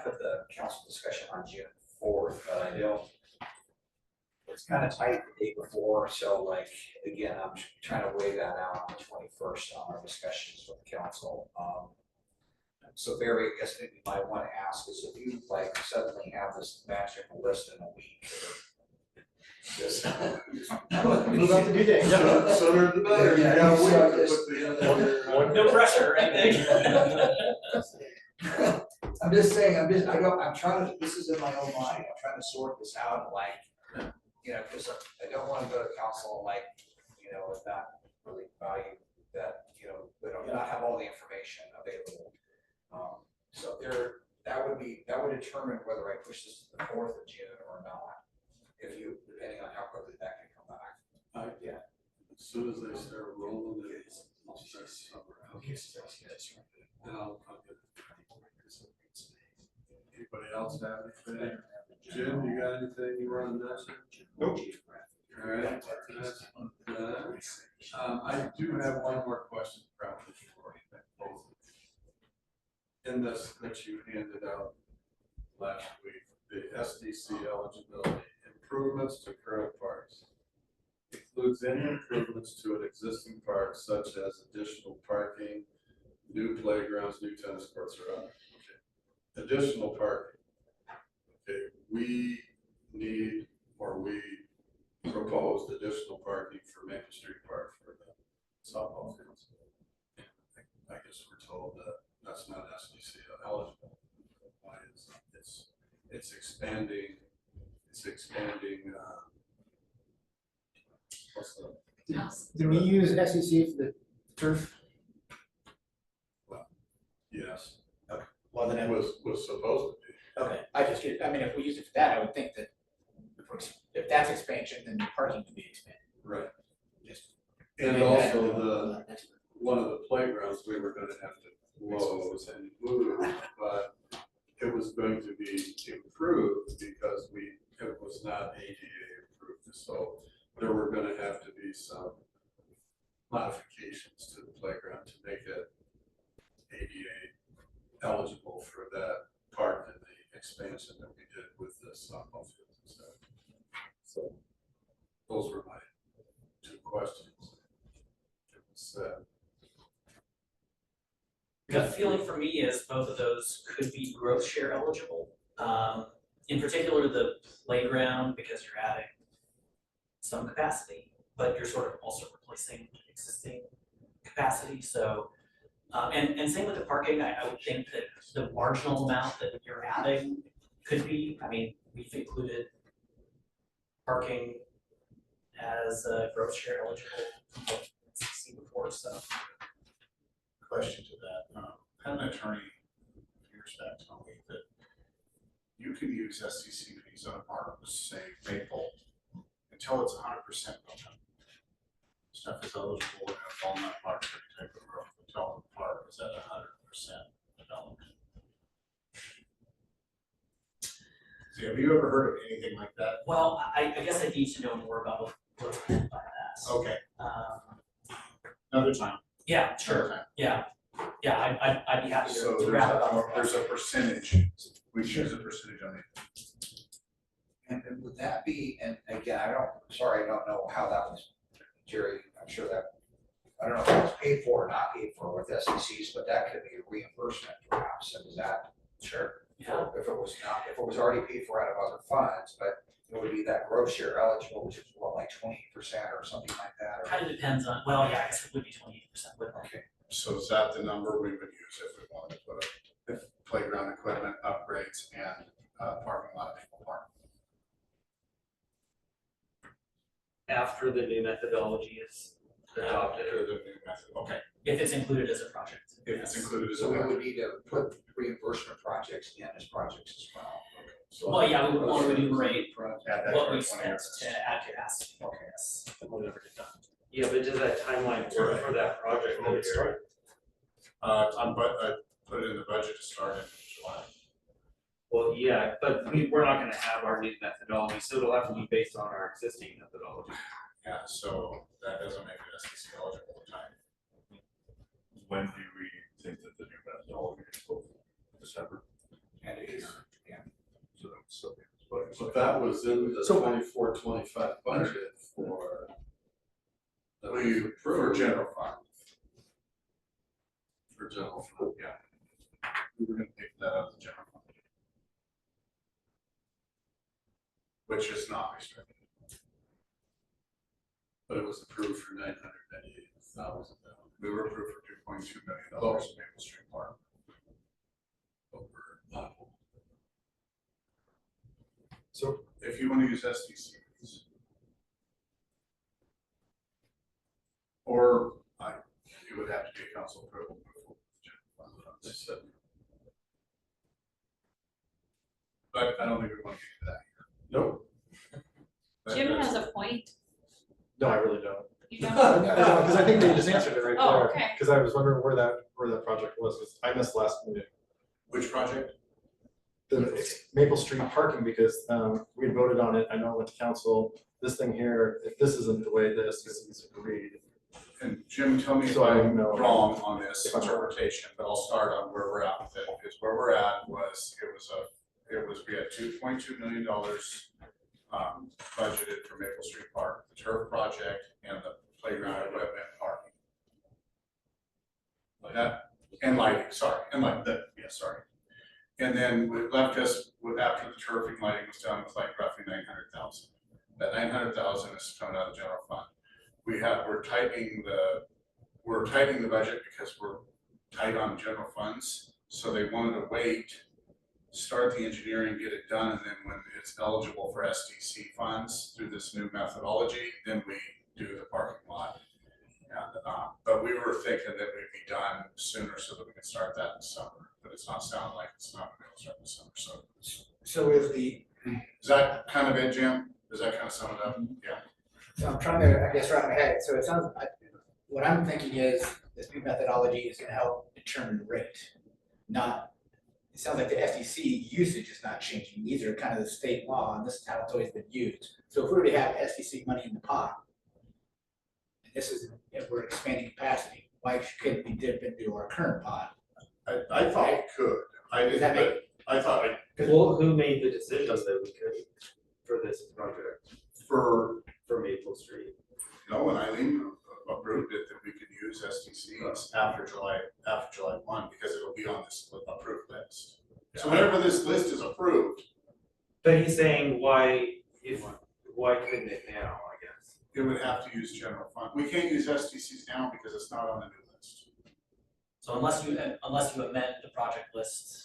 put the council discussion on June 4th, but I don't. It's kind of tight the day before, so like, again, I'm trying to weigh that out on the 21st on our discussions with the council. So Barry, I guess maybe you might want to ask is if you like suddenly have this master list in a week or just. Move up to due date. Sooner the better. Yeah, You gotta so wait to just- put the end on your, No pressure, I think. I'm just saying, I'm trying to, this is in my own mind, I'm trying to sort this out and like, you know, because I don't want to go to council and like, you know, with not really value that, you know, we don't not have all the information available. So that would determine whether I push this to the 4th of June or not, depending on how quickly that can come back. Yeah. as soon as they start rolling, I'll start somewhere else. Then I'll get it. Anybody else have anything? Jim, you got anything you want to mention? Nope. All right, that's done. I do have one more question probably for you. In this that you handed out last week, the SDC eligibility improvements to current parks includes any improvements to an existing park such as additional parking, new playgrounds, new tennis courts or other. Okay. Additional parking. Okay, we need or we proposed additional parking for Maple Street Park for the softball fields. I guess we're told that that's not SDC eligible. Why is it's expanding, what's the, Did we use SEC for the turf? yes, Well, then it was supposed to be. okay, I mean, if we use it for that, I would think that if that's expansion, then the parking can be expanded. Right. Just. And also one of the playgrounds we were gonna have to close and move, but it was going to be improved because it was not ADA approved, so there were gonna have to be some modifications to the playground to make it ADA eligible for that part of the expansion that we did with the softball fields and stuff. So those were my two questions. It was, Gut feeling for me is both of those could be growth share eligible. In particular, the playground, because you're adding some capacity, but you're sort of also replacing existing capacity, so. And same with the parking, I would think that the marginal amount that you're adding could be, I mean, we've included parking as a growth share eligible, see before, so. Question to that, had an attorney years back told me that you can use SCC fees on a park, say Maple, until it's 100% built up. Stuff is eligible in a walnut park for any type of growth until the park is at 100% development. So have you ever heard of anything like that? Well, I guess I need to know more about what's meant by that. Okay. Another time. Yeah, sure, yeah, I'd be happy So to wrap it up. there's a percentage, we choose a percentage on it. And would that be, and again, I don't know how that was, Jerry, I'm sure that, I don't know if it was paid for or not paid for with SECs, but that could be a reimbursement perhaps, and is that? Sure. Yeah. If it was already paid for out of other funds, but it would be that growth share eligible, which is what, like 20% or something like that, or? Kind of depends on, well, yeah, I guess it would be 28% with that. Okay. So is that the number we would use if we wanted to put a playground equipment upgrades and parking lot at Maple Park? After the new methodology is adopted. After the new method, okay, If it's included as a project. if it's included as a. So we would need to put reimbursement projects in as projects as well. So- Well, yeah, we would want to enumerate Add that what to we our 20 spent years. to add capacity. Okay. Yes, that we never did done. Yeah, but does that timeline work for that project that you're? I put it in the budget to start in July. Well, yeah, but we're not gonna have our new methodology, so it'll have to be based on our existing methodology. Yeah, so that doesn't make it SDC eligible in time. When do we think that the new methodology is supposed to December? And it is, yeah. So that's still. But that was in the So- 24-25 budget for. That We, was for approved general fund, for general fund. yeah. We were gonna pay for that out of the general fund. Which is not restricted. But it was approved for $998,000. We were approved for $2.2 million in Maple Street Park. Over that. So if you wanna use SDCs. Or it would have to be a council approval before the general fund funds. But I don't think we wanna get into that here. Nope. Jim has a point, No, I really don't. you don't? Because I think they just answered it right Oh, there. okay. Because I was wondering where that project was, because I missed last meeting. Which project? The Maple Street parking, because we had voted on it, I know it went to council, this thing here, if this isn't the way this is agreed. And Jim, tell me if So I I'm know. wrong on this If I'm wrong. interpretation, but I'll start on where we're at with it, because where we're at was, we had $2.2 million budgeted for Maple Street Park, the turf project and the playground equipment parking. Like that, and lighting, sorry, sorry. And then it left us with, after the turf and lighting was done, with like roughly 900,000. That 900,000 is coming out of the general fund. We're tightening the budget because we're tight on general funds, so they wanted to wait, start the engineering, get it done, and then when it's eligible for SDC funds through this new methodology, then we do the parking lot. And, but we were thinking that we'd be done sooner so that we could start that in summer, but it's not sounding like it's not gonna start in summer, so. So is the, Is that kind of it, Jim? Does that kind of sum it up? Yeah. so I'm trying to, I guess, wrap my head, so it sounds, what I'm thinking is this new methodology is gonna help determine rate, not, it sounds like the FTC usage is not changing, these are kind of the state law, and this is how it's always been used. So if we were to have FTC money in the pot, and this is, if we're expanding capacity, why couldn't we dip into our current pot? I thought it could. I Does that didn't, but I thought Well, who made the decision that we could for this project, for, for Maple Street? when Eileen approved it, that we could use SDCs after July 1, because it'll be on this approved list. So whenever this list is approved, But he's saying why couldn't it now, I guess? it would have to use general fund. We can't use SDCs now because it's not on the new list. So unless you amend the project list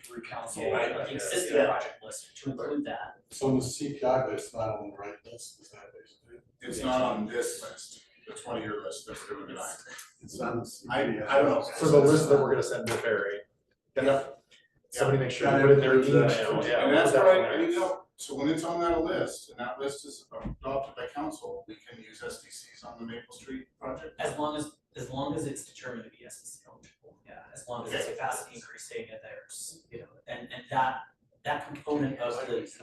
through council, Yeah, the yeah, existing yeah. project list to include that. So in the CPI, but it's not on the right list, is that basically? It's not on this list, the 20-year list that we're doing tonight. It's on the I CPI. don't know. For the list that we're gonna send to Barry. Yep. Somebody make sure to put in their email, yeah. And that's put that what in there. so when it's on that list, and that list is adopted by council, we can use SDCs on the Maple Street project? As long as it's determined to be SDC eligible, yeah, as long as it's capacity increasing and there's, and that component of the. It's,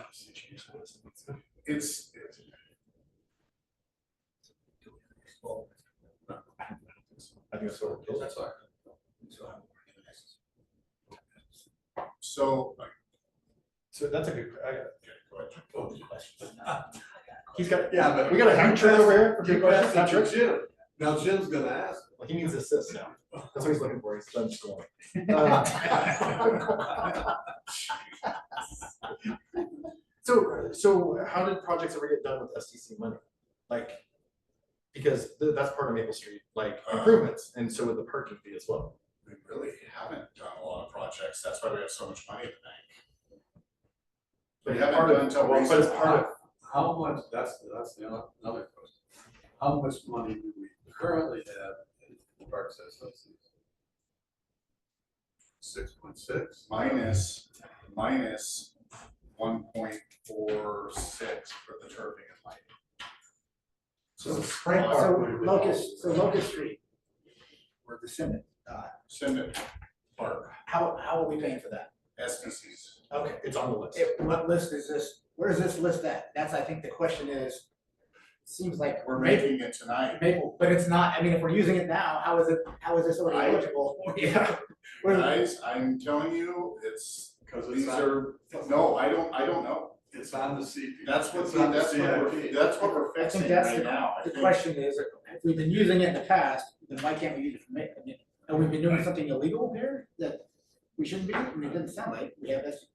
I think that's what we're doing. That's all right. so, So that's a good, go ahead. he's got, Yeah, but. we got a huge trend over here for Give good questions, not questions to tricks. Jim. Now Jim's gonna ask. Well, he needs assist now. That's what he's looking for. He's done schooling. So how did projects ever get done with SDC money? Like, because that's part of Maple Street, like improvements, and so would the parking fee as well. We really haven't done a lot of projects, that's why we have so much money in the bank. But We it's haven't part done of, until well, but it's recently. part of, How much, that's another question. How much money do we currently have in park systems? 6.6. minus 1.46 for the turfing and lighting. So Spring So Park would have been. Locust Street, or the Senate, Senate Park, how are we paying for that? SDCs. Okay. It's on the list. What list is this, where is this list at? That's, I think the question is, seems like We're making it tonight. Maple, but it's not, I mean, if we're using it now, how is this already Right. eligible? Yeah. Where- Guys, I'm telling you, Because it's these not, are, no, I don't know. it's on the CP. That's what, It's on the that's what CIP. we're I think fixing that's right now. I the think- question is, if we've been using it in the past, then why can't we use it for I mean, have we been doing something illegal here that we shouldn't be? I mean, it doesn't sound like we have this.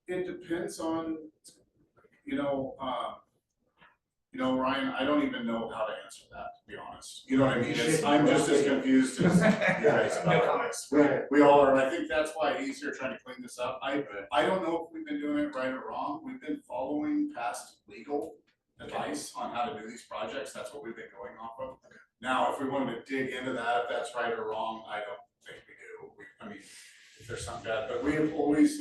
It depends on, Ryan, I don't even know how to answer that, to be honest. You know what I mean? I'm just as confused as you guys about this. We all are, and I think that's why he's here trying to clean this up. I don't know if we've been doing it right or wrong. We've been following past legal advice on how to do these projects. That's what we've been going off of. Now, if we wanted to dig into that, if that's right or wrong, I don't think we do. I mean, if there's something bad, but we have always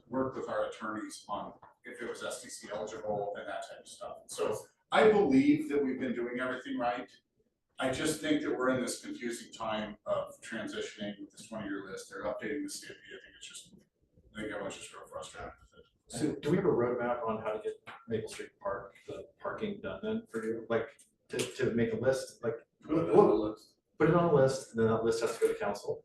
worked with our attorneys on if it was SDC eligible and that type of stuff. So I believe that we've been doing everything right. I just think that we're in this confusing time of transitioning with this 20-year list. They're updating the CIP. I think everyone's just real frustrated with it. So do we have a roadmap on how to get Maple Street Park, the parking done then for you? Like to make a list, like Put it on the list. put it on a list, and then that list has to go to council.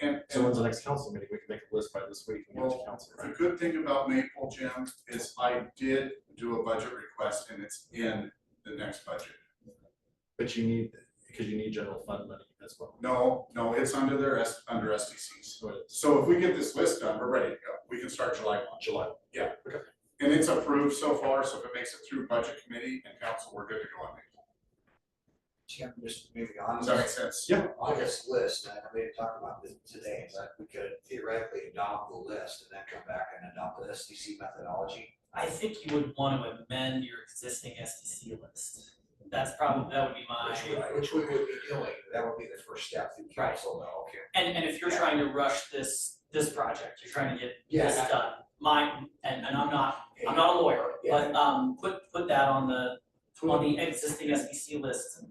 And So when's the next council meeting? We can make a list by this week and get it to council, the right? good thing about Maple, Jim, is I did do a budget request and it's in the next budget. But you need, because you need general fund money as well. No, it's under under SDCs. So it's So if we get this list done, we're ready to go. We can start July 1. July. Yeah. Okay. And it's approved so far, so if it makes it through budget committee and council, we're good to go on Maple. Jim, just maybe on Does that make sense? Yeah. on this list, and I know we didn't talk about this today, but we could theoretically adopt the list and then come back and adopt the SDC methodology. I think you would want to amend your existing SDC list. That would be my, Which we would be doing, that would be the first step through council, though, okay. and if you're trying to rush this project, you're trying to get this Yeah. done, and I'm not a lawyer, but put that on the existing SBC list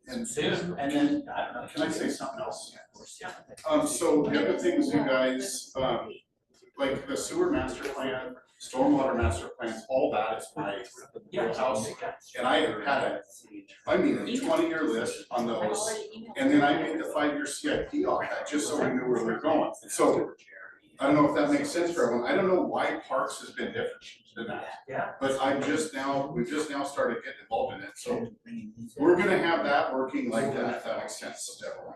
And soon, and then, I don't know. Can I say something else? Of course, yeah. So the other things you guys, like the sewer master plan, stormwater master plans, all that is my wheelhouse. And I had a 20-year list on those, and then I made the 5-year CIP off that, just so we knew where we were going. So I don't know if that makes sense for everyone. I don't know why parks has been different than that. Yeah. But we've just now started getting involved in it, so we're gonna have that working like that, if that makes sense to everyone.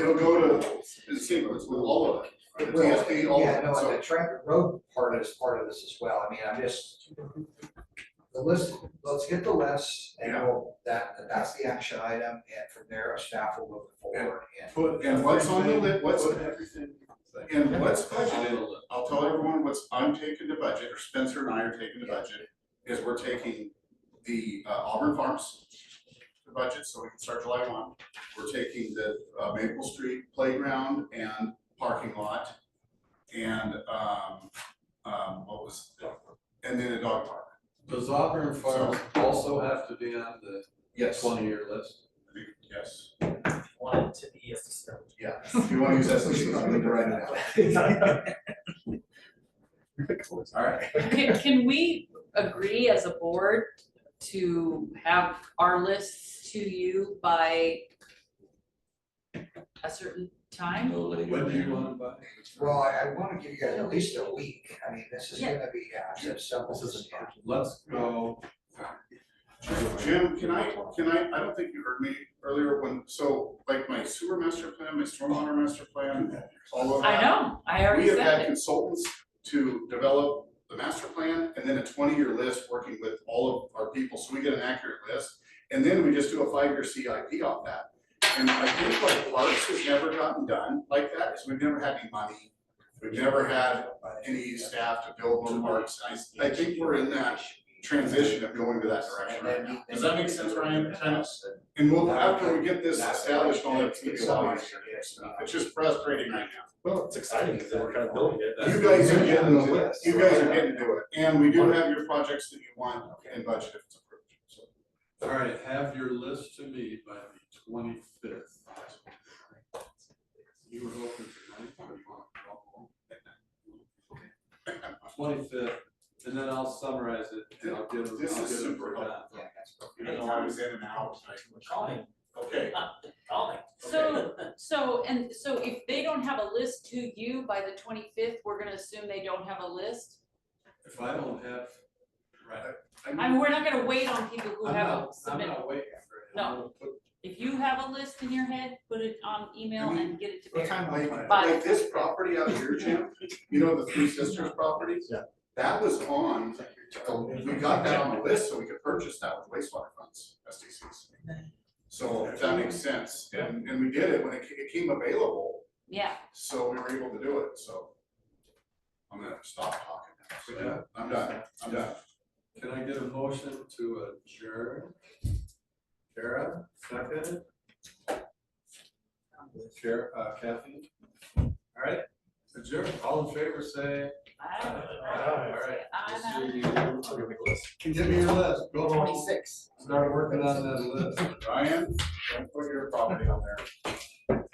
It'll go to the same, it's with all of it, the TSP, all of Yeah, it, no, so. and the track road part is part of this as well, I mean, I'm just, the list, let's get the list, and that's the action item, and from there, our staff will move it forward, And what's on the list, what's everything. budgeted, I'll tell everyone I'm taking to budget, or Spencer and I are taking to budget, is we're taking the Auburn Farms to budget, so we can start July 1. We're taking the Maple Street playground and parking lot, and and then a dog park. Does Auburn Farms also have to be on the Yes. 20-year list? Yes. Want it to be a system. Yeah, if you wanna use SDC, I'm gonna write it down. All right. Can we agree as a board to have our lists to you by a certain time? When do you want to buy? Well, I wanna give you guys at least a week, I mean, this is gonna be, several. Let's go. Jim, can I don't think you heard me earlier like my sewer master plan, my stormwater master plan, all of that. I know, I already We have had said it. consultants to develop the master plan and then a 20-year list working with all of our people, so we get an accurate list. And then we just do a 5-year CIP off that. And I think like parks has never gotten done like that, because we've never had any money. We've never had any staff to build more parks. I think we're in that transition of going to that direction right now. Does that make sense, Ryan? Kind of. And after we get this established, on it's gonna be a lot easier. It's just frustrating right now. Well, it's exciting because we're kind of building it. You guys are getting to it, and we do have your projects that you want in budget if it's approved. All right, have your list to me by the 25th. You were hoping for 9th, or you want to go home? 25th, and then I'll summarize it, and I'll give them. This I'll is give them super for helpful. that. Yeah, that's perfect. Even though I was in and out. Call me, Okay. call me. So if they don't have a list to you by the 25th, we're gonna assume they don't have a list? If I don't have, right. I mean, we're not gonna wait on people who I'm have a not, I'm submit. not waiting for it. No. I'm gonna put- If you have a list in your head, put it on email and get it to Barry. Like this property out here, Jim, you know, the Three Sisters properties? Yeah. That was on, we got that on the list so we could purchase that with wastewater funds, SDCs. So if that makes sense, and we did it when it came available, Yeah, so we were able to do it, so. I'm gonna stop talking now, so yeah, I'm done. Can I get a motion to adjourn? Kara, second? Kathy? All right, adjourn, all in favor, say. I don't. All right. I know. I'll give you a list. Give me your list, go 26. start working on that list. Ryan, don't put your property on there.